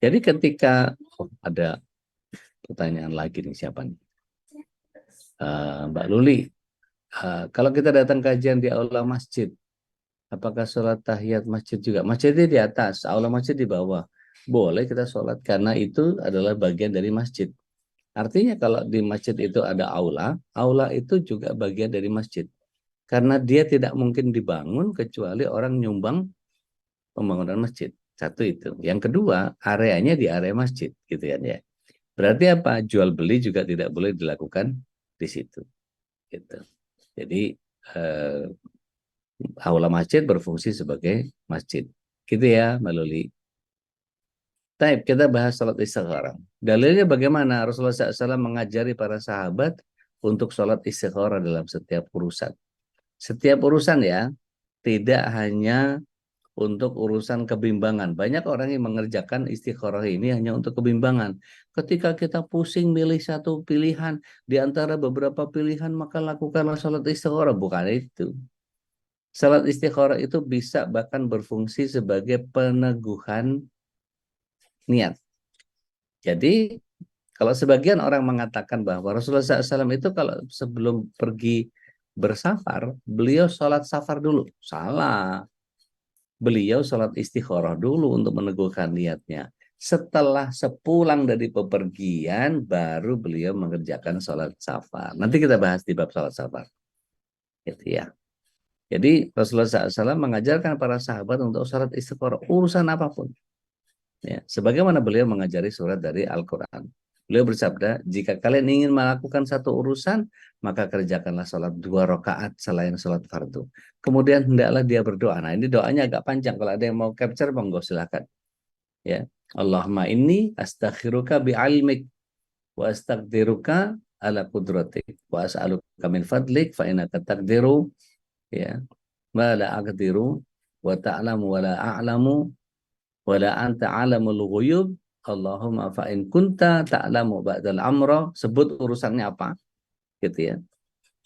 Jadi ketika ada pertanyaan lagi nih, siapa nih? Mbak Luli, kalau kita datang kajian di aula masjid, apakah sholat tahiyat masjid juga? Masjidnya di atas, aula masjid di bawah. Boleh kita sholat karena itu adalah bagian dari masjid. Artinya kalau di masjid itu ada aula, aula itu juga bagian dari masjid. Karena dia tidak mungkin dibangun kecuali orang nyumbang pembangunan masjid. Satu itu. Yang kedua, areanya di area masjid, gitu kan ya. Berarti apa? Jual beli juga tidak boleh dilakukan di situ. Gitu. Jadi aula masjid berfungsi sebagai masjid. Gitu ya, Mbak Luli. Baik, kita bahas salat istikharah. Dalilnya bagaimana? Rasulullah SAW mengajari para sahabat untuk salat istikharah dalam setiap urusan. Setiap urusan ya, tidak hanya untuk urusan kebimbangan. Banyak orang yang mengerjakan istikharah ini hanya untuk kebimbangan. Ketika kita pusing milih satu pilihan di antara beberapa pilihan, maka lakukanlah salat istikharah. Bukan itu. Salat istikharah itu bisa bahkan berfungsi sebagai peneguhan niat. Jadi kalau sebagian orang mengatakan bahwa Rasulullah SAW itu kalau sebelum pergi bersafar, beliau sholat safar dulu. Salah. Beliau sholat istikharah dulu untuk meneguhkan niatnya. Setelah sepulang dari bepergian, baru beliau mengerjakan sholat safar. Nanti kita bahas di bab sholat safar. Gitu ya. Jadi Rasulullah SAW mengajarkan para sahabat untuk sholat istikharah urusan apapun. Ya, sebagaimana beliau mengajari surat dari Al-Quran. Beliau bersabda, jika kalian ingin melakukan satu urusan, maka kerjakanlah sholat 2 rakaat selain sholat fardu. Kemudian hendaklah dia berdoa. Nah, ini doanya agak panjang. Kalau ada yang mau capture, monggo silakan. Ya, Allahumma inni astakhiruka bi'ilmik wa astaqdiruka ala qudratik wa as'aluka min fadlik fa innaka taqdiru ya ma la aqdiru wa ta'lamu wa la a'lamu wala anta alamul ghuyub Allahumma fa in kunta ta'lamu ba'dal amra, sebut urusannya apa gitu ya,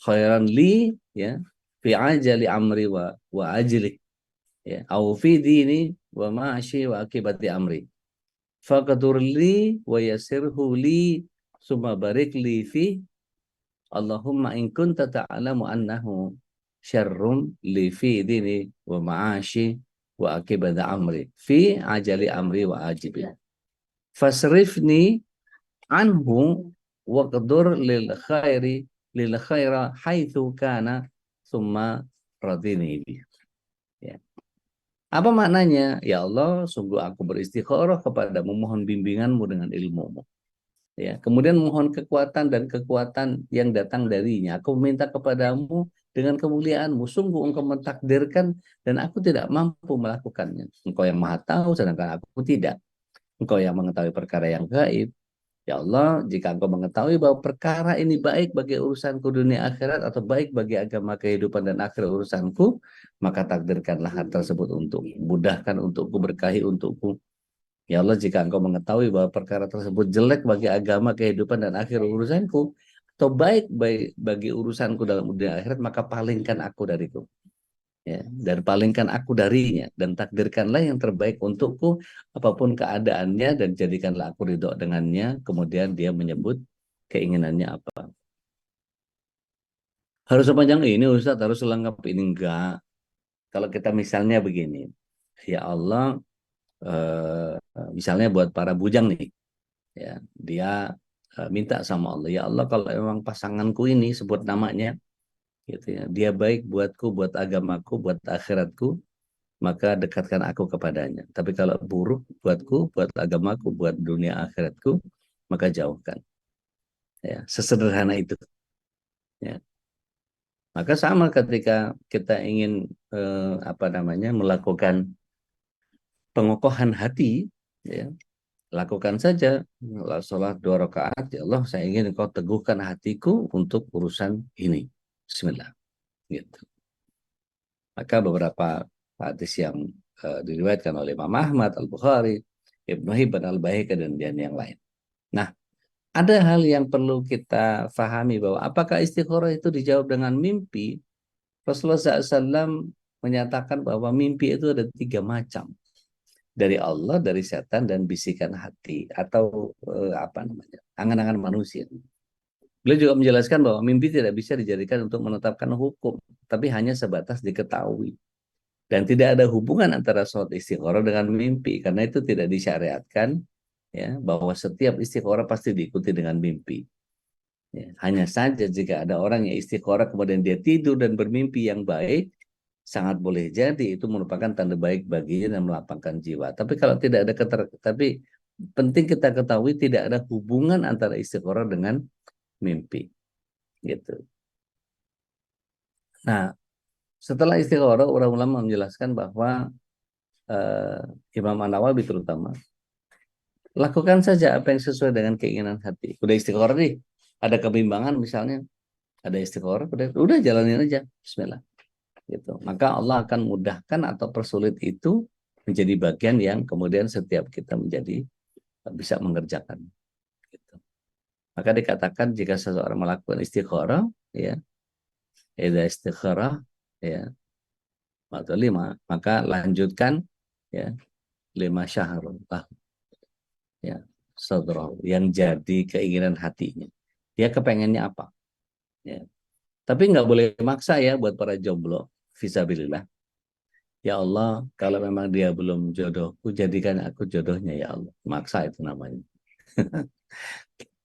khairan li ya fi ajali amri wa ajli ya au fi dini wa ma'ashi wa akibati amri faqadur li wa yassirhu li summa barik li fi Allahumma in kunta ta'lamu annahu syarrum li fi dini wa ma'ashi wa akibada amri fi ajali amri wa ajibi fasrifni anhu wa qadur lil khairi lil khaira haitsu kana summa radini bi. Ya. Apa maknanya? Ya Allah, sungguh aku beristikharah kepadamu, mohon bimbinganmu dengan ilmumu. Ya, kemudian mohon kekuatan dan kekuatan yang datang darinya. Aku meminta kepadamu dengan kemuliaanmu. Sungguh engkau mentakdirkan dan aku tidak mampu melakukannya. Engkau yang maha tahu sedangkan aku tidak. Engkau yang mengetahui perkara yang gaib. Ya Allah, jika engkau mengetahui bahwa perkara ini baik bagi urusanku dunia akhirat atau baik bagi agama kehidupan dan akhir urusanku, maka takdirkanlah hal tersebut untukku. Mudahkan untukku, berkahi untukku. Ya Allah, jika engkau mengetahui bahwa perkara tersebut jelek bagi agama, kehidupan, dan akhir urusanku, atau baik bagi urusanku dalam dunia akhirat, maka palingkan aku dariku. Ya, dan palingkan aku darinya, dan takdirkanlah yang terbaik untukku, apapun keadaannya, dan jadikanlah aku ridho dengannya. Kemudian dia menyebut keinginannya apa. Harus sepanjang ini Ustaz, harus selengkap ini enggak. Kalau kita misalnya begini, ya Allah, misalnya buat para bujang nih, ya dia minta sama Allah, ya Allah kalau memang pasanganku ini sebut namanya gitu ya, dia baik buatku, buat agamaku, buat akhiratku, maka dekatkan aku kepadanya. Tapi kalau buruk buatku, buat agamaku, buat dunia akhiratku, maka jauhkan. Ya, sesederhana itu. Ya. Maka sama ketika kita ingin melakukan pengokohan hati, ya, lakukan saja sholat 2 rakaat. Ya Allah, saya ingin engkau teguhkan hatiku untuk urusan ini. Bismillah. Gitu. Maka beberapa hadis yang diriwayatkan oleh Imam Ahmad, Al-Bukhari, Ibnu Hibban, Al-Baihaqi, dan yang lain. Nah, ada hal yang perlu kita fahami bahwa apakah istikharah itu dijawab dengan mimpi? Rasulullah SAW menyatakan bahwa mimpi itu ada 3 macam. Dari Allah, dari setan, dan bisikan hati atau angan-angan manusia. Beliau juga menjelaskan bahwa mimpi tidak bisa dijadikan untuk menetapkan hukum, tapi hanya sebatas diketahui. Dan tidak ada hubungan antara sholat istikharah dengan mimpi, karena itu tidak disyariatkan, ya, bahwa setiap istikharah pasti diikuti dengan mimpi. Ya, hanya saja jika ada orang yang istikharah kemudian dia tidur dan bermimpi yang baik, sangat boleh jadi itu merupakan tanda baik baginya dan melapangkan jiwa. Tapi kalau tidak ada tapi penting kita ketahui tidak ada hubungan antara istikharah dengan mimpi. Gitu. Nah, setelah istikharah, orang ulama menjelaskan bahwa Imam An-Nawawi terutama, lakukan saja apa yang sesuai dengan keinginan hati. Udah istikharah nih, ada kebimbangan misalnya, ada istikharah, udah jalanin aja. Bismillah. Gitu. Maka Allah akan mudahkan atau persulit itu menjadi bagian yang kemudian setiap kita menjadi bisa mengerjakan. Gitu. Maka dikatakan jika seseorang melakukan istikharah, ya, istikharah, ya, atau 5, maka lanjutkan, ya, 5 syahrul, ya, sadrahu, yang jadi keinginan hatinya. Dia kepengennya apa? Ya. Tapi nggak boleh maksa ya buat para jomblo. Fisabilillah. Ya Allah, kalau memang dia belum jodohku, jadikan aku jodohnya ya Allah. Maksa itu namanya.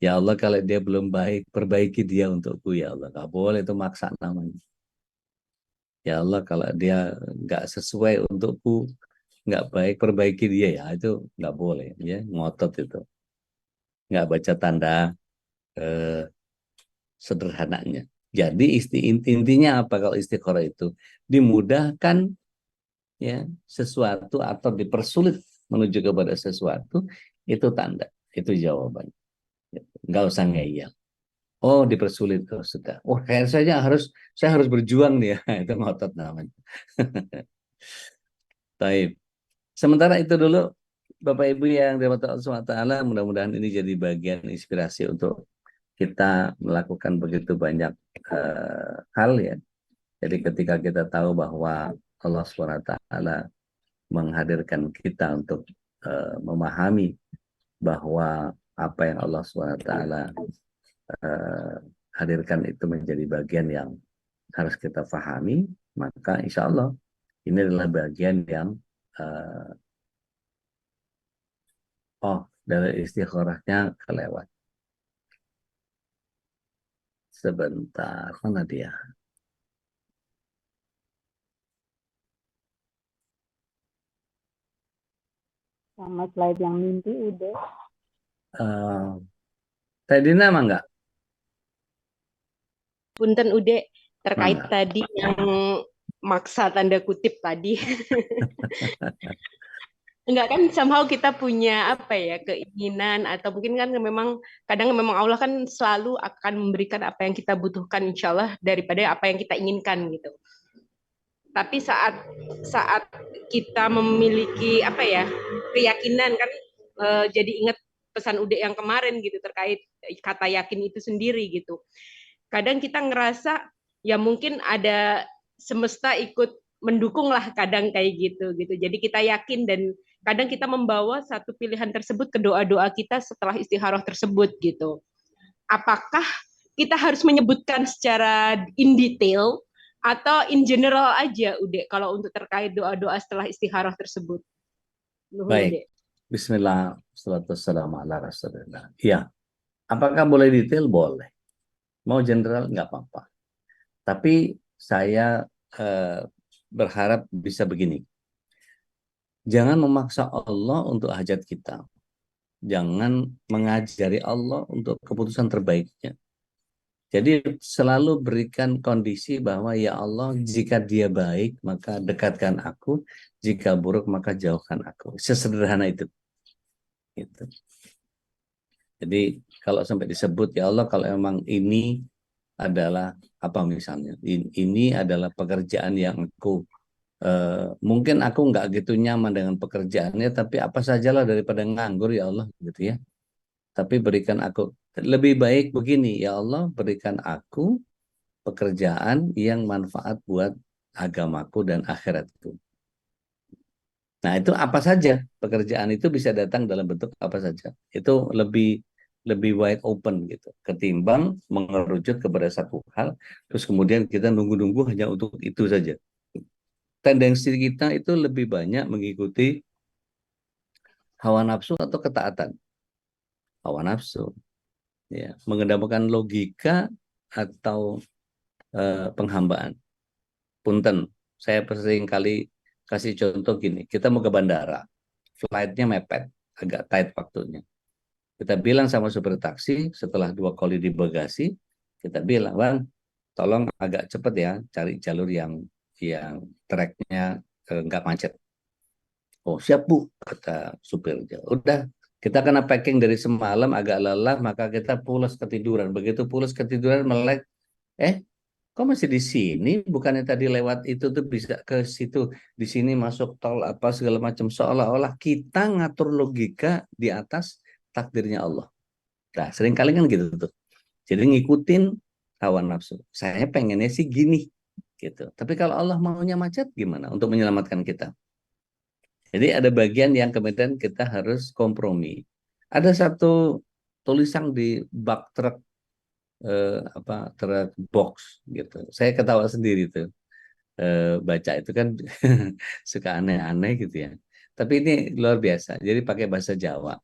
Ya Allah, kalau dia belum baik, perbaiki dia untukku ya Allah. Nggak boleh, itu maksa namanya. Ya Allah, kalau dia nggak sesuai untukku, nggak baik, perbaiki dia ya. Itu nggak boleh. Ya, ngotot itu. Nggak baca tanda sederhananya. Jadi intinya apa kalau istikharah itu? Dimudahkan, ya, sesuatu atau dipersulit menuju kepada sesuatu, itu tanda, itu jawaban. Nggak usah ngeyel. Oh, dipersulit, oh, sudah. Oh, kayak saya harus berjuang nih ya. Itu ngotot namanya. Baik. Sementara itu dulu, Bapak Ibu yang dirahmati Allah SWT, mudah-mudahan ini jadi bagian inspirasi untuk kita melakukan begitu banyak hal ya. Jadi ketika kita tahu bahwa Allah SWT menghadirkan kita untuk memahami bahwa apa yang Allah SWT hadirkan itu menjadi bagian yang harus kita pahami, maka insya Allah ini adalah bagian yang dari istikharahnya kelewat. Sebentar, mana dia? Sama slide yang mimpi udah. Teh Dina mah enggak? Punten Ude, terkait Mangga. tadi yang maksa tanda kutip tadi. Enggak kan somehow kita punya apa ya keinginan atau mungkin kan memang kadang memang Allah kan selalu akan memberikan apa yang kita butuhkan insya Allah daripada apa yang kita inginkan gitu. Tapi saat saat kita memiliki apa ya keyakinan kan jadi ingat pesan Ude yang kemarin gitu terkait kata yakin itu sendiri gitu. Kadang kita ngerasa ya mungkin ada semesta ikut mendukung lah kadang kayak gitu gitu. Jadi kita yakin dan kadang kita membawa satu pilihan tersebut ke doa-doa kita setelah istikharah tersebut gitu. Apakah kita harus menyebutkan secara in detail atau in general aja Ude kalau untuk terkait doa-doa setelah istikharah tersebut? Nuhun, Baik. Ude. Bismillah, wassalatu wassalamu ala rasulillah. Iya. Apakah boleh detail? Boleh. Mau general? Nggak apa-apa. Tapi saya berharap bisa begini. Jangan memaksa Allah untuk hajat kita. Jangan mengajari Allah untuk keputusan terbaiknya. Jadi selalu berikan kondisi bahwa ya Allah, jika dia baik maka dekatkan aku, jika buruk maka jauhkan aku. Sesederhana itu. Gitu. Jadi kalau sampai disebut ya Allah, kalau emang ini adalah apa misalnya, ini adalah pekerjaan yang aku mungkin aku nggak gitu nyaman dengan pekerjaannya, tapi apa sajalah daripada nganggur ya Allah gitu ya. Tapi berikan aku lebih baik begini ya Allah, berikan aku pekerjaan yang manfaat buat agamaku dan akhiratku. Nah, itu apa saja pekerjaan itu bisa datang dalam bentuk apa saja. Itu lebih wide open gitu. Ketimbang mengerucut kepada satu hal, terus kemudian kita nunggu-nunggu hanya untuk itu saja. Tendensi kita itu lebih banyak mengikuti hawa nafsu atau ketaatan. Hawa nafsu, ya, mengedepankan logika atau penghambaan. Punten, saya sering kali kasih contoh gini, kita mau ke bandara, flightnya mepet, agak tight waktunya. Kita bilang sama supir taksi, setelah 2 kali di bagasi, kita bilang, Bang, tolong agak cepet ya, cari jalur yang tracknya nggak macet. Oh siap Bu, kata supirnya. Udah, kita kena packing dari semalam, agak lelah, maka kita pulas ketiduran. Begitu pulas ketiduran, melek, kok masih di sini? Bukannya tadi lewat itu tuh bisa ke situ, di sini masuk tol apa segala macam. Seolah-olah kita ngatur logika di atas takdirnya Allah. Nah, seringkali kan gitu tuh. Jadi ngikutin hawa nafsu. Saya pengennya sih gini, gitu. Tapi kalau Allah maunya macet gimana untuk menyelamatkan kita? Jadi ada bagian yang kemudian kita harus kompromi. Ada satu tulisan di bak truk truk box gitu. Saya ketawa sendiri tuh baca itu kan suka aneh-aneh gitu ya. Tapi ini luar biasa. Jadi pakai bahasa Jawa.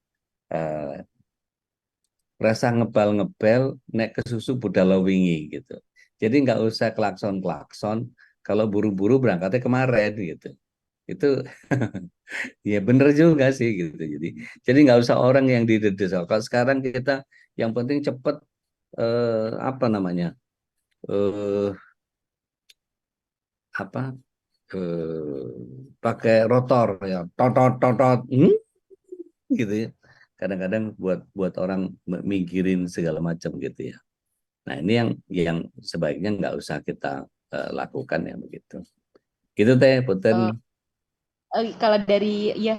Rasa ngepel-ngepel nek kesusu budal wingi gitu. Jadi nggak usah klakson-klakson kalau buru-buru berangkatnya kemarin gitu. Itu ya bener juga sih gitu. Jadi nggak usah orang yang didedes. Kalau sekarang kita yang penting cepet apa namanya? Apa pakai rotor ya tot gitu ya, kadang-kadang buat orang mikirin segala macam gitu ya. Nah ini yang sebaiknya nggak usah kita lakukan ya begitu. Gitu Teh Punten. Kalau dari ya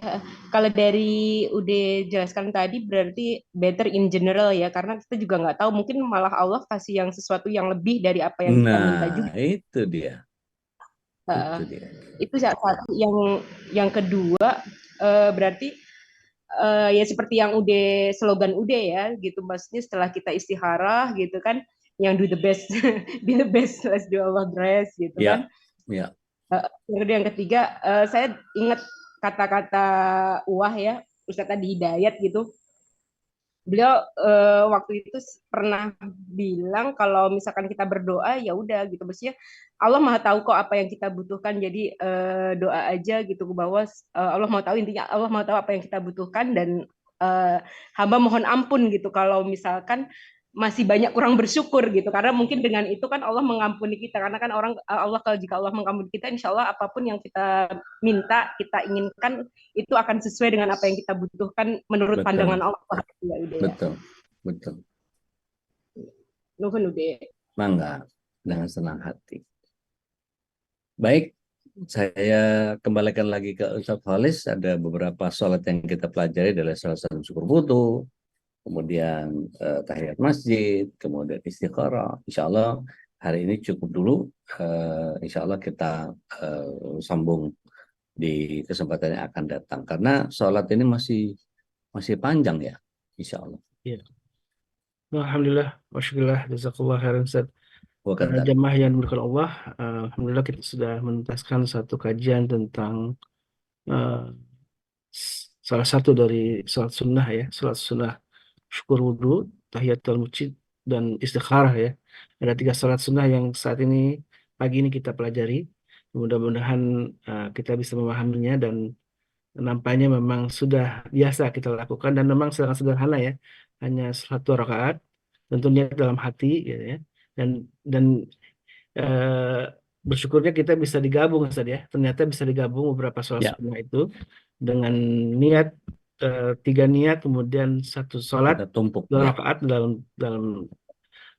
kalau dari udah jelaskan tadi berarti better in general ya karena kita juga nggak tahu mungkin malah Allah kasih yang sesuatu yang lebih dari apa yang kita minta juga. Nah itu dia. Itu dia. Itu satu yang kedua berarti ya seperti yang udah slogan udah ya gitu maksudnya setelah kita istikharah gitu kan yang do the best be the best let's do our best gitu Ya, kan. ya. Yang ketiga, saya ingat kata-kata Uwah ya, Ustadz tadi Hidayat gitu. beliau waktu itu pernah bilang kalau misalkan kita berdoa ya udah gitu, maksudnya Allah Maha tahu kok apa yang kita butuhkan, jadi doa aja gitu bahwa Allah mau tahu, intinya Allah mau tahu apa yang kita butuhkan, dan hamba mohon ampun gitu kalau misalkan masih banyak kurang bersyukur gitu, karena mungkin dengan itu kan Allah mengampuni kita, karena kan Allah kalau jika Allah mengampuni kita, insya Allah apapun yang kita minta, kita inginkan itu akan sesuai dengan apa yang kita butuhkan menurut pandangan Betul, Allah ya udah ya. betul, betul. Nuhun udah. Mangga, dengan senang hati. Baik, saya kembalikan lagi ke Ustaz Khalis. Ada beberapa sholat yang kita pelajari dari salat syukur wudhu, kemudian tahiyat masjid, kemudian istikharah. Insya Allah hari ini cukup dulu. Insya Allah kita sambung di kesempatan yang akan datang. Karena sholat ini masih panjang ya, insya Allah. Ya. Alhamdulillah, wasyukurillah, jazakallah khairan Ustaz. Para Wakadar. jamaah yang dimuliakan Allah, alhamdulillah kita sudah menuntaskan satu kajian tentang eh, salah satu dari sholat sunnah ya, sholat sunnah syukur wudhu, tahiyatul masjid, dan istikharah ya. Ada 3 sholat sunnah yang saat ini pagi ini kita pelajari. Mudah-mudahan kita bisa memahaminya, dan nampaknya memang sudah biasa kita lakukan dan memang sangat sederhana ya, hanya 1 rakaat, tentunya dalam hati gitu ya, dan eh, bersyukurnya kita bisa digabung Ustaz ya, ternyata bisa digabung beberapa sholat Ya, sunnah itu dengan niat 3 niat, kemudian 1 sholat kita tumpuk. 2 rakaat, dalam dalam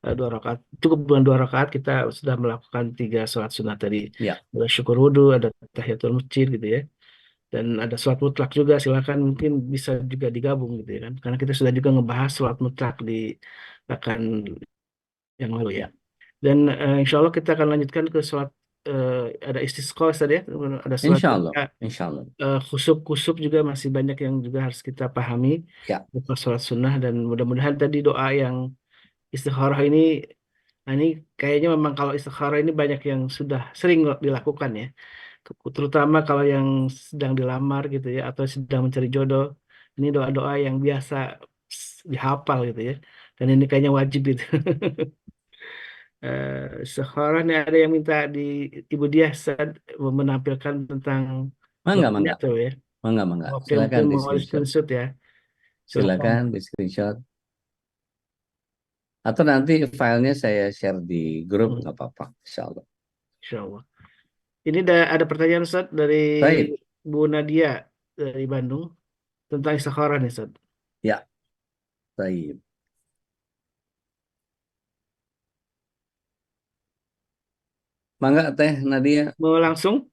2 rakaat cukup, dengan 2 rakaat kita sudah melakukan 3 sholat sunnah tadi. Ya, Ada syukur wudhu, ada tahiyatul masjid gitu ya, dan ada sholat mutlak juga, silakan mungkin bisa juga digabung gitu ya kan, karena kita sudah juga ngebahas sholat mutlak di akan yang lalu ya. Dan insya Allah kita akan lanjutkan ke sholat, ada istisqa tadi ya, ada sholat insya Allah, juga, insya Allah. khusuf juga masih banyak yang juga harus kita pahami Ya, berupa sholat sunnah, dan mudah-mudahan tadi doa yang istikharah ini, nah ini kayaknya memang kalau istikharah ini banyak yang sudah sering dilakukan ya, terutama kalau yang sedang dilamar gitu ya, atau sedang mencari jodoh, ini doa-doa yang biasa dihafal gitu ya, dan ini kayaknya wajib gitu. Sekarang nih ada yang minta di Ibu Diah saat menampilkan tentang mangga, doanya mangga, tuh ya. mangga, mangga. Oke, mungkin Silakan di mau di screenshot. screenshot ya. Silakan. Silakan di screenshot. Atau nanti filenya saya share di grup, Hmm, nggak apa-apa, insya Allah. Insya Allah. Ini ada pertanyaan Ustaz dari Baik, Bu Nadia dari Bandung tentang istikharah nih Ustaz. ya, baik. Mangga Teh Nadia. Mau langsung?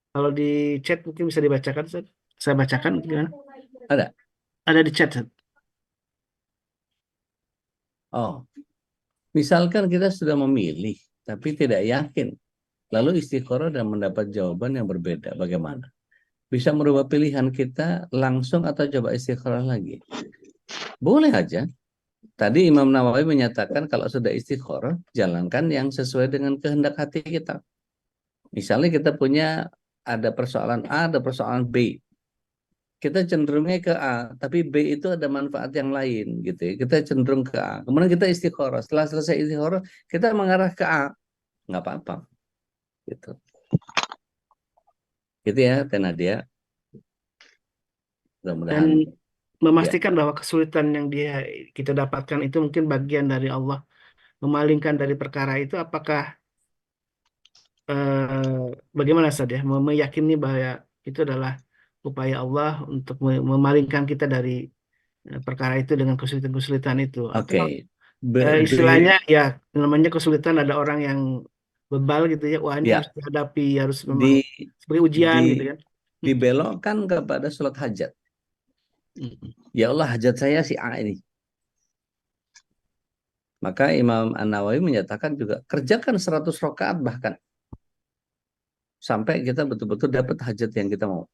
Kalau di chat mungkin bisa dibacakan Ustaz. Saya bacakan gimana? Ada. Ada di chat Ustaz. Oh, misalkan kita sudah memilih, tapi tidak yakin, lalu istikharah dan mendapat jawaban yang berbeda, bagaimana? Bisa merubah pilihan kita langsung atau coba istikharah lagi? Boleh aja. Tadi Imam Nawawi menyatakan kalau sudah istikharah, jalankan yang sesuai dengan kehendak hati kita. Misalnya kita punya ada persoalan A, ada persoalan B. Kita cenderungnya ke A, tapi B itu ada manfaat yang lain gitu ya. Kita cenderung ke A. Kemudian kita istikharah. Setelah selesai istikharah, kita mengarah ke A. Nggak apa-apa. Gitu. Gitu ya, Teh Nadia. Dan Mudah-mudahan ya. memastikan bahwa kesulitan yang kita dapatkan itu mungkin bagian dari Allah memalingkan dari perkara itu, apakah bagaimana saja meyakini bahwa itu adalah upaya Allah untuk memalingkan kita dari perkara itu dengan kesulitan-kesulitan itu, atau Oke. istilahnya ya namanya kesulitan, ada orang yang bebal gitu ya, wah ini Ya, harus dihadapi, harus memang di sebagai ujian di gitu kan. dibelokkan kepada sholat hajat. Mm. Ya Allah, hajat saya si A ini. Maka Imam An-Nawawi menyatakan juga kerjakan 100 rakaat bahkan sampai kita betul-betul dapat hajat yang kita mau.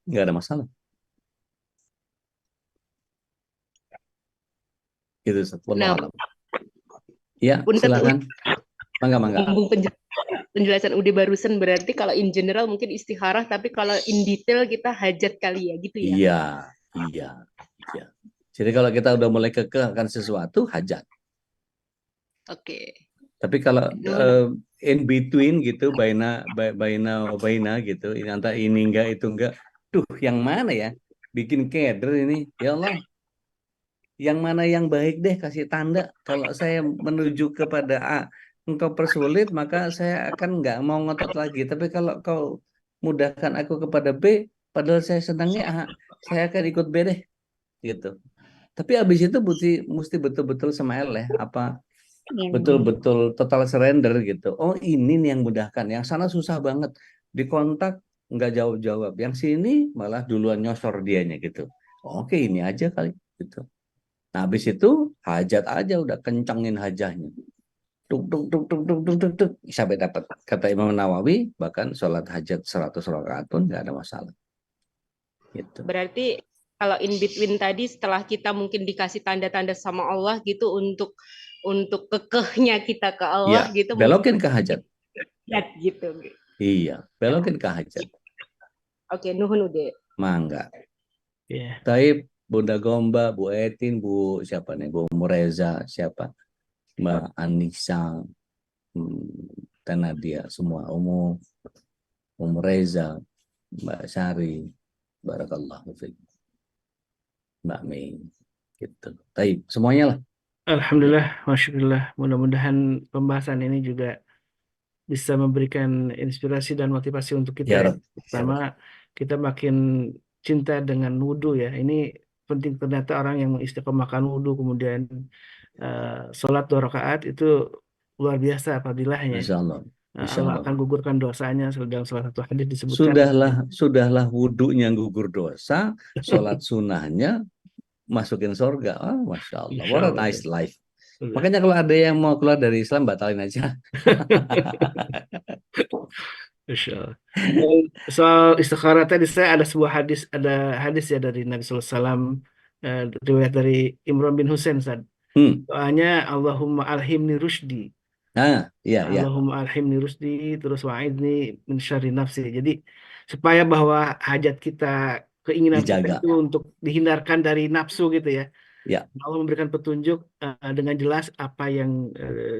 Nggak ada masalah. Gitu, Ustaz. Wallahu Nah, a'lam. Ya, punten silakan. Mangga, mangga. mumpung penjelasan penjelasan Ude barusan, berarti kalau in general mungkin istikharah, tapi kalau in detail kita hajat kali ya, gitu ya. Iya, iya, iya. Jadi kalau kita udah mulai kekeh akan sesuatu, hajat. Oke. Tapi kalau Nuhun. in between gitu, baina gitu, ini antara ini enggak itu enggak. Duh, yang mana ya? Bikin keder ini. Ya Allah, yang mana yang baik deh kasih tanda. Kalau saya menuju kepada A, engkau persulit, maka saya akan nggak mau ngotot lagi. Tapi kalau kau mudahkan aku kepada B, padahal saya senangnya A, saya akan ikut B deh, gitu. Tapi abis itu mesti betul-betul smile ya, apa betul-betul total surrender gitu. Oh ini nih yang mudahkan, yang sana susah banget. Di kontak nggak jawab-jawab, yang sini malah duluan nyosor dianya gitu. Oke ini aja kali gitu. Nah, habis itu hajat aja udah kencengin hajahnya. Tuk tuk tuk tuk tuk tuk tuk tuk sampai dapat. Kata Imam Nawawi, bahkan sholat hajat 100 rakaat pun nggak ada masalah. Gitu. Berarti kalau in between tadi, setelah kita mungkin dikasih tanda-tanda sama Allah gitu untuk kekehnya kita ke Allah Ya, gitu, belokin ke hajat. lihat gitu. Iya, belokin ke hajat. Oke, nuhun Ude. Mangga. Ya. Taib, Bunda Gomba, Bu Etin, Bu siapa nih? Bu Mureza, siapa? Mbak Anissa, dan Nadia, semua. Umu Reza, Mbak Syari, Barakallahu fiik. Mbak Mei, gitu. Taib, semuanya lah. Alhamdulillah, Masya mudah-mudahan pembahasan ini juga bisa memberikan inspirasi dan motivasi untuk kita Ya ya. Rab. Pertama, kita makin cinta dengan wudhu ya. Ini penting, ternyata orang yang mengistiqomahkan wudhu kemudian sholat 2 rakaat itu luar biasa fadilahnya. Insya Allah. Insya Allah Allah. akan gugurkan dosanya. Dalam salah satu hadis disebutkan Sudahlah wudhunya gugur dosa, sholat sunnahnya masukin surga. Oh, Masya Allah. Insya What a Allah. nice life. Makanya kalau ada yang mau keluar dari Islam, batalin aja. Insya Allah. Dan soal istikharah tadi, saya ada hadis ya dari Nabi SAW, riwayat dari Imran bin Husain, Ustaz. Doanya Allahumma alhimni rushdi. Nah, iya, iya. Allahumma alhimni rusdi, terus wa'idni min syarri nafsi. Jadi supaya bahwa hajat kita, keinginan kita Dijaga. itu untuk dihindarkan dari nafsu gitu ya. Ya. Allah memberikan petunjuk dengan jelas apa yang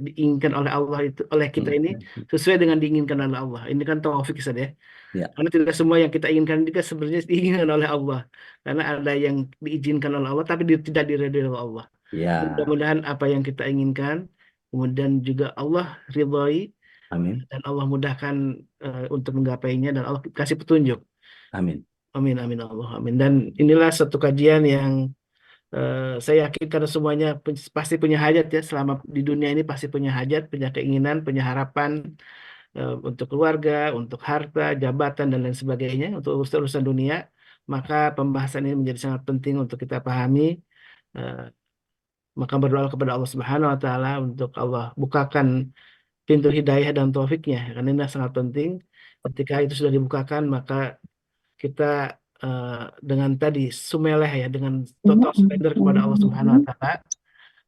diinginkan oleh Allah itu, oleh kita ini sesuai dengan diinginkan oleh Allah. Ini kan taufik, Ustaz ya. Ya. Karena tidak semua yang kita inginkan juga sebenarnya diinginkan oleh Allah. Karena ada yang diizinkan oleh Allah tapi tidak diridhoi oleh Allah. Ya. Mudah-mudahan apa yang kita inginkan kemudian juga Allah ridhoi. Amin. Dan Allah mudahkan untuk menggapainya, dan Allah kasih petunjuk. Amin. Amin, amin Allah, amin. Dan inilah satu kajian yang saya yakin karena semuanya pasti punya hajat ya, selama di dunia ini pasti punya hajat, punya keinginan, punya harapan untuk keluarga, untuk harta, jabatan, dan lain sebagainya, untuk urusan-urusan dunia. Maka pembahasan ini menjadi sangat penting untuk kita pahami. Maka berdoa kepada Allah Subhanahu wa Ta'ala untuk Allah bukakan pintu hidayah dan taufiknya, karena ini sangat penting. Ketika itu sudah dibukakan, maka kita dengan tadi sumeleh ya, dengan total surrender kepada Allah Subhanahu wa Ta'ala,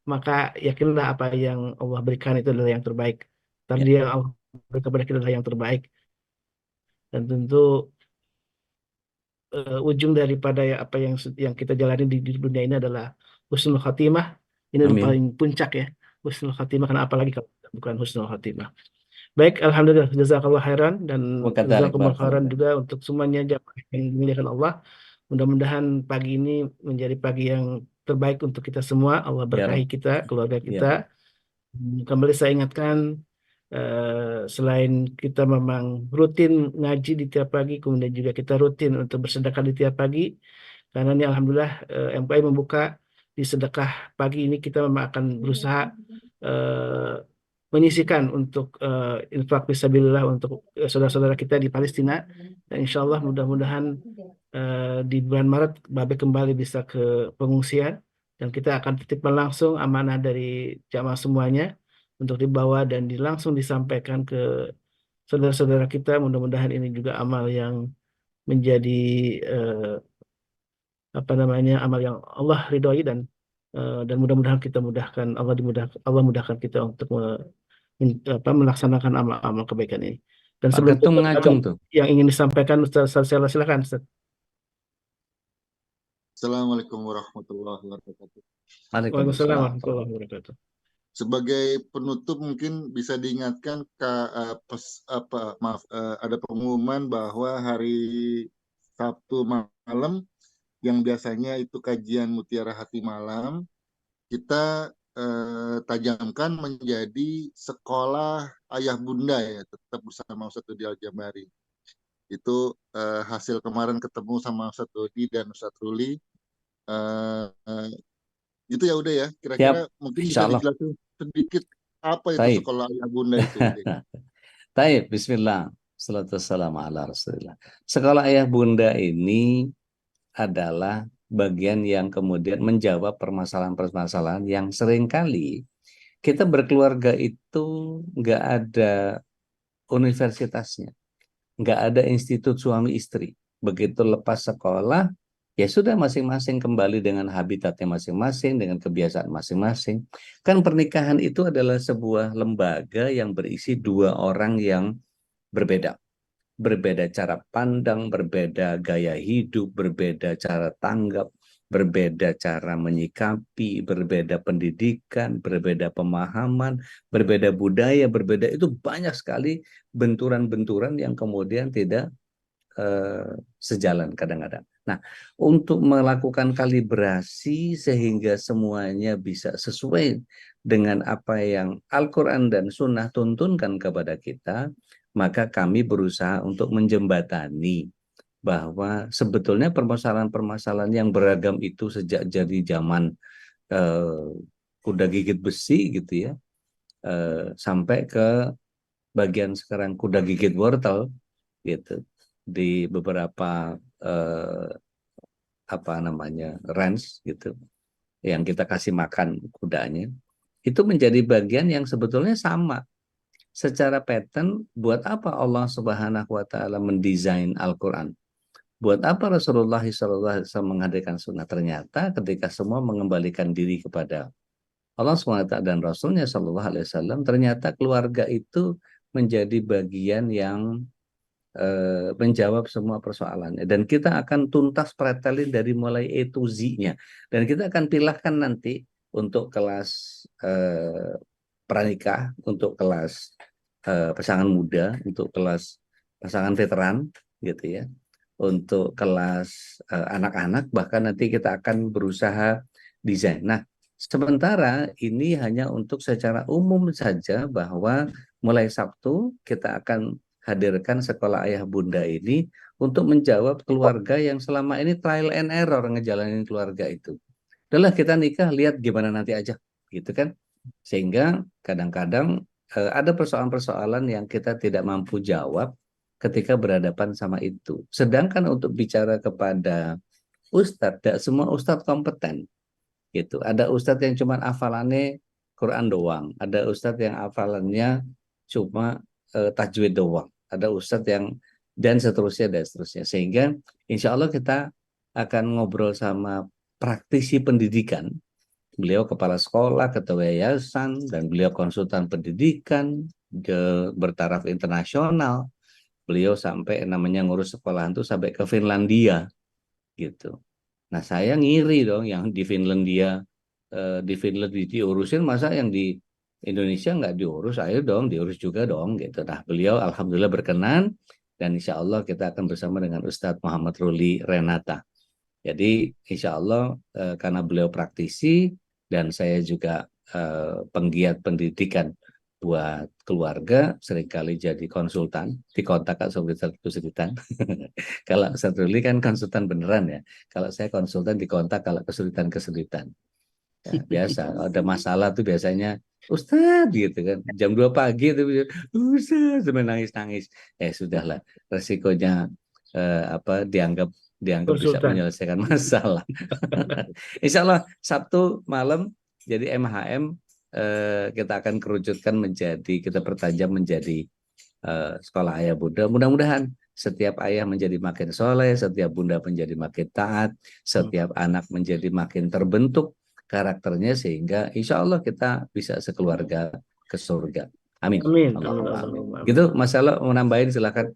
maka yakinlah apa yang Allah berikan itu adalah yang terbaik. Tadi yang Allah berikan kepada kita adalah yang terbaik. Dan tentu ujung daripada apa yang kita jalani di dunia ini adalah husnul khatimah. Ini yang paling puncak ya, husnul khatimah. Karena apalagi kalau bukan husnul khatimah. Baik, alhamdulillah, jazakallah khairan, dan jazakumullah khairan juga untuk semuanya yang dimuliakan Allah. Mudah-mudahan pagi ini menjadi pagi yang terbaik untuk kita semua. Allah berkahi kita, keluarga kita. Kembali saya ingatkan, selain kita memang rutin ngaji di tiap pagi, kemudian juga kita rutin untuk bersedekah di tiap pagi. Karena ini alhamdulillah MPI membuka di sedekah pagi ini, kita memang akan berusaha menyisikan untuk infak fisabilillah untuk saudara-saudara kita di Palestina. Dan insya Allah mudah-mudahan di bulan Maret Babe kembali bisa ke pengungsian, dan kita akan titipkan langsung amanah dari jamaah semuanya untuk dibawa dan langsung disampaikan ke saudara-saudara kita. Mudah-mudahan ini juga amal yang menjadi amal yang Allah ridhoi, dan mudah-mudahan kita Allah mudahkan kita untuk melaksanakan amal-amal kebaikan ini. Dan Pak sebelum Ketum tutup, ada ngacung tuh. yang ingin disampaikan Ustaz Salsela, silakan Ustaz. Assalamualaikum warahmatullahi wabarakatuh. Waalaikumsalam Waalaikumsalam. warahmatullahi wabarakatuh. Sebagai penutup mungkin bisa diingatkan ada pengumuman bahwa hari Sabtu malam yang biasanya itu kajian Mutiara Hati malam, kita tajamkan menjadi sekolah ayah bunda ya, tetap bersama Ustadz Dodi Al-Jambari. Itu hasil kemarin ketemu sama Ustadz Dodi dan Ustadz Ruli. Gitu ya udah ya, Siap, kira-kira mungkin bisa insya Allah. dijelasin sedikit apa itu Taib. sekolah ayah bunda itu. Taib, bismillah. Salatu wassalamu ala rasulillah. Sekolah ayah bunda ini adalah bagian yang kemudian menjawab permasalahan-permasalahan yang seringkali kita berkeluarga itu nggak ada universitasnya, nggak ada institut suami istri. Begitu lepas sekolah, ya sudah masing-masing kembali dengan habitatnya masing-masing, dengan kebiasaan masing-masing. Kan pernikahan itu adalah sebuah lembaga yang berisi dua orang yang berbeda. Berbeda cara pandang, berbeda gaya hidup, berbeda cara tanggap, berbeda cara menyikapi, berbeda pendidikan, berbeda pemahaman, berbeda budaya, berbeda, itu banyak sekali benturan-benturan yang kemudian tidak sejalan kadang-kadang. Nah, untuk melakukan kalibrasi sehingga semuanya bisa sesuai dengan apa yang Al-Quran dan Sunnah tuntunkan kepada kita, maka kami berusaha untuk menjembatani bahwa sebetulnya permasalahan-permasalahan yang beragam itu sejak jadi zaman kuda gigit besi gitu ya, sampai ke bagian sekarang kuda gigit wortel gitu, di beberapa range gitu yang kita kasih makan kudanya, itu menjadi bagian yang sebetulnya sama secara pattern. Buat apa Allah Subhanahu wa taala mendesain Al-Qur'an? Buat apa Rasulullah SAW menghadirkan sunnah? Ternyata ketika semua mengembalikan diri kepada Allah SWT dan Rasulnya SAW, ternyata keluarga itu menjadi bagian yang menjawab semua persoalannya, dan kita akan tuntas pretelin dari mulai A to Z-nya, dan kita akan pilahkan nanti untuk kelas pranikah, untuk kelas pasangan muda, untuk kelas pasangan veteran gitu ya, untuk kelas anak-anak, bahkan nanti kita akan berusaha desain. Nah, sementara ini hanya untuk secara umum saja bahwa mulai Sabtu kita akan hadirkan sekolah ayah bunda ini untuk menjawab keluarga yang selama ini trial and error ngejalanin keluarga itu. Udahlah kita nikah, lihat gimana nanti aja, gitu kan. Sehingga kadang-kadang ada persoalan-persoalan yang kita tidak mampu jawab ketika berhadapan sama itu. Sedangkan untuk bicara kepada ustadz, tidak semua ustadz kompeten. Gitu. Ada ustadz yang cuma hafalannya Quran doang, ada ustadz yang hafalannya cuma tajwid doang, ada ustadz yang dan seterusnya. Sehingga insya Allah kita akan ngobrol sama praktisi pendidikan. Beliau kepala sekolah, ketua yayasan, dan beliau konsultan pendidikan bertaraf internasional. Beliau sampai namanya ngurus sekolahan itu sampai ke Finlandia gitu. Nah, saya ngiri dong yang di Finlandia diurusin, masa yang di Indonesia nggak diurus? Ayo dong diurus juga dong gitu. Nah, beliau alhamdulillah berkenan, dan insya Allah kita akan bersama dengan Ustadz Muhammad Ruli Renata. Jadi insya Allah karena beliau praktisi dan saya juga penggiat pendidikan buat keluarga, seringkali jadi konsultan, dikontak kesulitan. Kalau Ustadz Ruli kan konsultan beneran ya. Kalau saya konsultan dikontak kalau kesulitan. Ya, biasa, ada masalah tuh biasanya, Ustadz gitu kan, jam 2 pagi tuh, Ustadz sampai nangis-nangis. Sudahlah, resikonya dianggap bisa Konsultan. menyelesaikan masalah. Insya Allah Sabtu malam jadi MHM kita akan kerucutkan menjadi, kita pertajam menjadi sekolah ayah bunda. Mudah-mudahan setiap ayah menjadi makin soleh, setiap bunda menjadi makin taat, setiap anak menjadi makin terbentuk karakternya, sehingga insya Allah kita bisa sekeluarga ke surga. Amin. Amin. Allahumma Amin. amin. Gitu, Mas Elo mau nambahin silakan.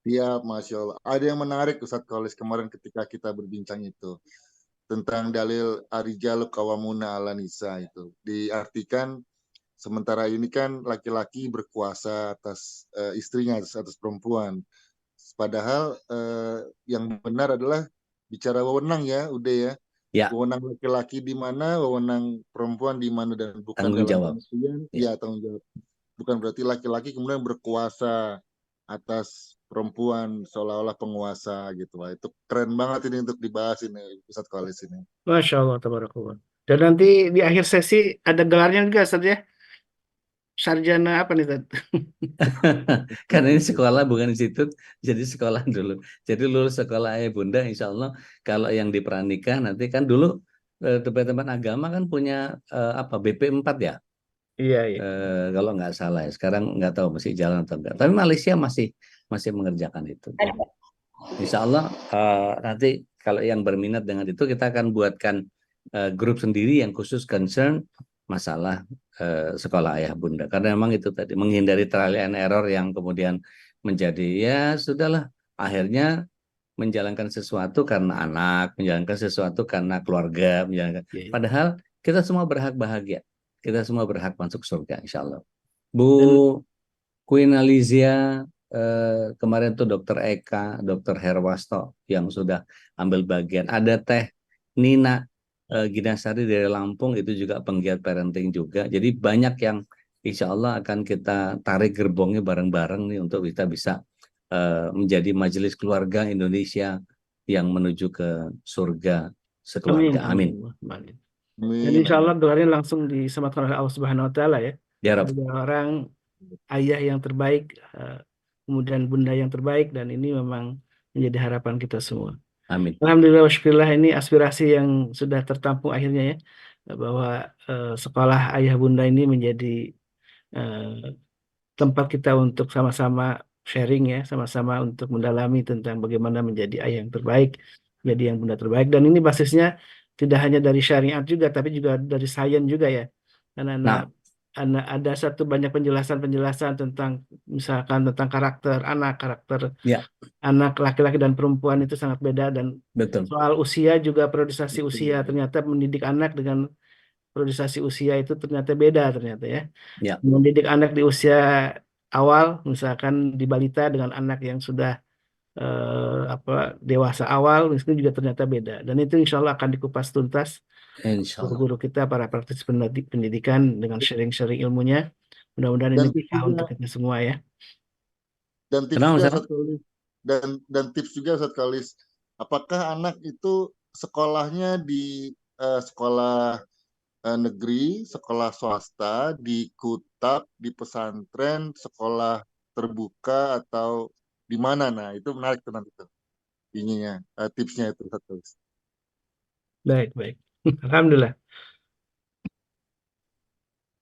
Ya, Masya Allah. Ada yang menarik Ustadz Kolis kemarin ketika kita berbincang itu tentang dalil arijalu kawamuna ala nisa itu. Diartikan sementara ini kan laki-laki berkuasa atas istrinya, atas perempuan. Padahal yang benar adalah bicara wewenang ya, udah ya. Ya, Wewenang laki-laki di mana, wewenang perempuan di mana, dan bukan tanggung dalam jawab. pengertian Ya. ya tanggung jawab. Bukan berarti laki-laki kemudian berkuasa atas perempuan seolah-olah penguasa gitu lah. Itu keren banget ini untuk dibahas ini Ustadz Kolis ini. Masya Allah, tabarakallah. Dan nanti di akhir sesi ada gelarnya juga, Ustaz ya? Sarjana apa nih, Ustaz? Karena ini sekolah bukan institut, jadi sekolah dulu. Jadi lulus sekolah ayah bunda, insya Allah kalau yang di pranikah nanti kan dulu tempat-tempat agama kan punya BP 4 ya. Iya, iya. Kalau nggak salah ya. Sekarang nggak tahu masih jalan atau enggak. Tapi Malaysia masih mengerjakan itu. Insya Allah nanti kalau yang berminat dengan itu kita akan buatkan grup sendiri yang khusus concern masalah sekolah ayah bunda. Karena memang itu tadi menghindari trial and error yang kemudian menjadi ya sudahlah akhirnya menjalankan sesuatu karena anak, menjalankan sesuatu karena keluarga, menjalankan. Padahal kita semua berhak bahagia. Kita semua berhak masuk surga, insya Allah. Bu Queen Alizia, kemarin tuh Dokter Eka, Dokter Herwasto yang sudah ambil bagian. Ada Teh Nina Ginasari dari Lampung, itu juga penggiat parenting juga. Jadi banyak yang insya Allah akan kita tarik gerbongnya bareng-bareng nih untuk kita bisa menjadi majelis keluarga Indonesia yang menuju ke surga sekeluarga. Amin. Amin. Dan insya Allah gelarnya langsung disematkan oleh Allah Subhanahu Wa Taala ya. Ya Rabb. Ada orang ayah yang terbaik, kemudian bunda yang terbaik, dan ini memang menjadi harapan kita semua. Amin. Alhamdulillah, syukurlah ini aspirasi yang sudah tertampung akhirnya ya, bahwa sekolah ayah bunda ini menjadi tempat kita untuk sama-sama sharing ya, sama-sama untuk mendalami tentang bagaimana menjadi ayah yang terbaik, menjadi yang bunda terbaik. Dan ini basisnya tidak hanya dari syariat juga, tapi juga dari sains juga ya. Karena ada satu banyak penjelasan-penjelasan tentang misalkan tentang karakter anak laki-laki dan perempuan itu sangat beda, dan betul. Soal usia juga, periodisasi usia, ternyata mendidik anak dengan periodisasi usia itu ternyata beda ternyata ya. Ya. Mendidik anak di usia awal, misalkan di balita dengan anak yang sudah dewasa awal, itu juga ternyata beda. Dan itu insya Allah akan dikupas tuntas guru-guru kita, para praktisi pendidikan dengan sharing-sharing ilmunya. Mudah-mudahan ini berkah untuk kita semua ya. Dan tips juga Ustadz Kolis, dan tips juga Ustadz Kolis, apakah anak itu sekolahnya di sekolah negeri, sekolah swasta, di kutab, di pesantren, sekolah terbuka, atau di mana? Nah, itu menarik tuh nanti tuh ininya, tipsnya itu Ustadz Kolis. Baik. Alhamdulillah.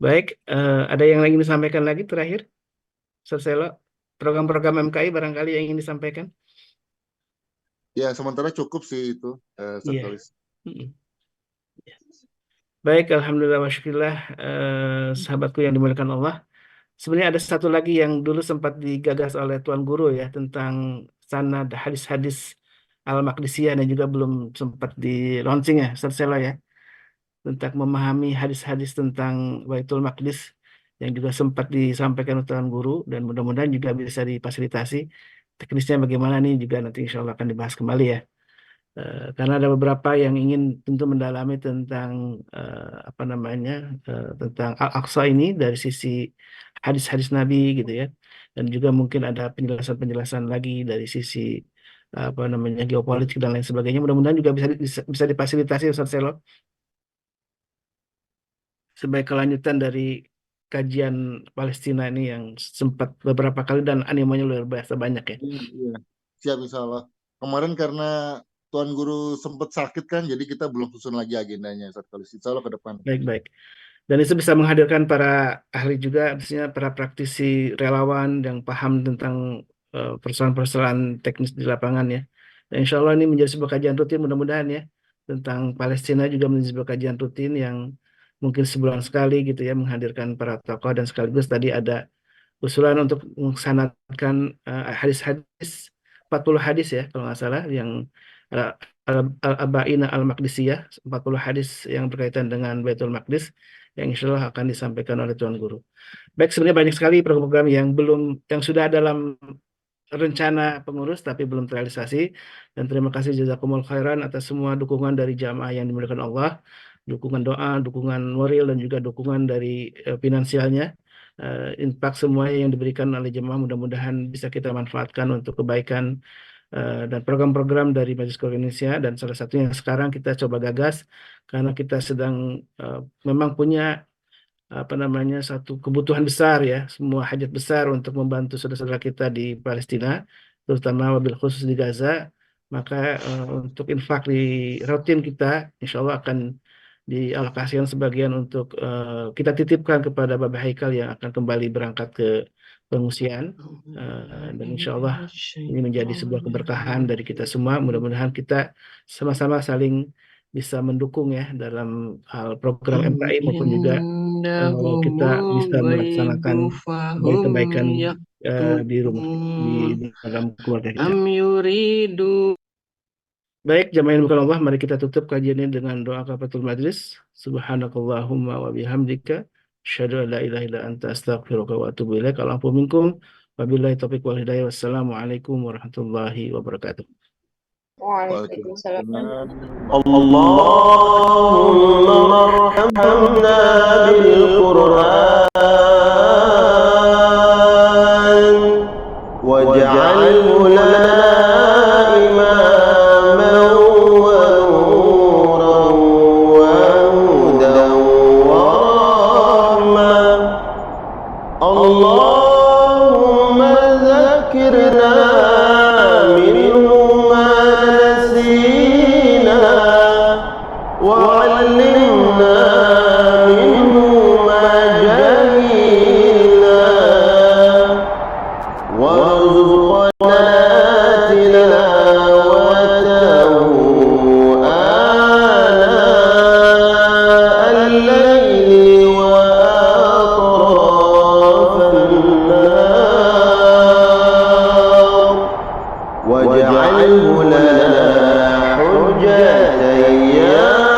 Baik, ada yang ingin disampaikan lagi terakhir? Selo, program-program MKI barangkali yang ingin disampaikan? Ya, sementara cukup sih itu, Ustadz Kolis. Baik, alhamdulillah wa syukurillah, sahabatku yang dimuliakan Allah. Sebenarnya ada satu lagi yang dulu sempat digagas oleh Tuan Guru ya, tentang sanad hadis-hadis Al-Maqdisiyah, dan juga belum sempat di launching ya, Selo ya, tentang memahami hadis-hadis tentang Baitul Maqdis, yang juga sempat disampaikan oleh Tuan Guru, dan mudah-mudahan juga bisa difasilitasi. Teknisnya bagaimana nih juga nanti insya Allah akan dibahas kembali ya. Karena ada beberapa yang ingin tentu mendalami tentang tentang Al-Aqsa ini dari sisi hadis-hadis Nabi gitu ya, dan juga mungkin ada penjelasan-penjelasan lagi dari sisi geopolitik dan lain sebagainya. Mudah-mudahan juga bisa difasilitasi Ustaz Selo sebagai kelanjutan dari kajian Palestina ini yang sempat beberapa kali dan animenya luar biasa banyak ya. Iya. Siap insya Allah. Kemarin karena Tuan Guru sempat sakit kan, jadi kita belum susun lagi agendanya Ustadz Kolis. Insya Allah ke depan. Baik. Dan itu bisa menghadirkan para ahli juga, artinya para praktisi relawan yang paham tentang persoalan-persoalan teknis di lapangan ya. Dan insya Allah ini menjadi sebuah kajian rutin, mudah-mudahan ya, tentang Palestina juga menjadi sebuah kajian rutin yang mungkin sebulan sekali gitu ya, menghadirkan para tokoh, dan sekaligus tadi ada usulan untuk melaksanakan hadis-hadis 40 hadis ya kalau nggak salah yang Al-Arba'ina Al-Maqdisiyah, 40 hadis yang berkaitan dengan Baitul Maqdis yang insya Allah akan disampaikan oleh Tuan Guru. Baik, sebenarnya banyak sekali program-program yang sudah dalam rencana pengurus tapi belum terrealisasi, dan terima kasih jazakumul khairan atas semua dukungan dari jamaah yang dimuliakan Allah, dukungan doa, dukungan moral, dan juga dukungan dari finansialnya. Infak semuanya yang diberikan oleh jemaah mudah-mudahan bisa kita manfaatkan untuk kebaikan dan program-program dari Majelis Keluarga Indonesia, dan salah satunya yang sekarang kita coba gagas karena kita sedang memang punya satu kebutuhan besar ya, semua hajat besar untuk membantu saudara-saudara kita di Palestina, terutama wabil khusus di Gaza. Maka untuk infak di rutin kita insya Allah akan dialokasikan sebagian untuk kita titipkan kepada Bapak Haikal yang akan kembali berangkat ke pengungsian. Dan insya Allah ini menjadi sebuah keberkahan dari kita semua. Mudah-mudahan kita sama-sama saling bisa mendukung ya dalam hal program MKI maupun juga kita bisa melaksanakan kebaikan di rumah, di dalam keluarga kita. Baik, jamaah yang bukan Allah, mari kita tutup kajian ini dengan doa kafaratul majlis. Subhanakallahumma wa bihamdika asyhadu an la ilaha illa anta astaghfiruka wa atubu ilaik. Alhamdulillah minkum. Wabillahi taufiq wal hidayah. Wassalamualaikum warahmatullahi wabarakatuh. Waalaikumsalam. Allahumma arhamna bil Qur'an waj'alhu lana imaman wa nuran wa hudan wa rahmah. Allahumma zakkirna minhu وعلمنا منه ما جهلنا وارزقنا تلاوته آناء الليل وأطراف النهار واجعله لنا حجة يا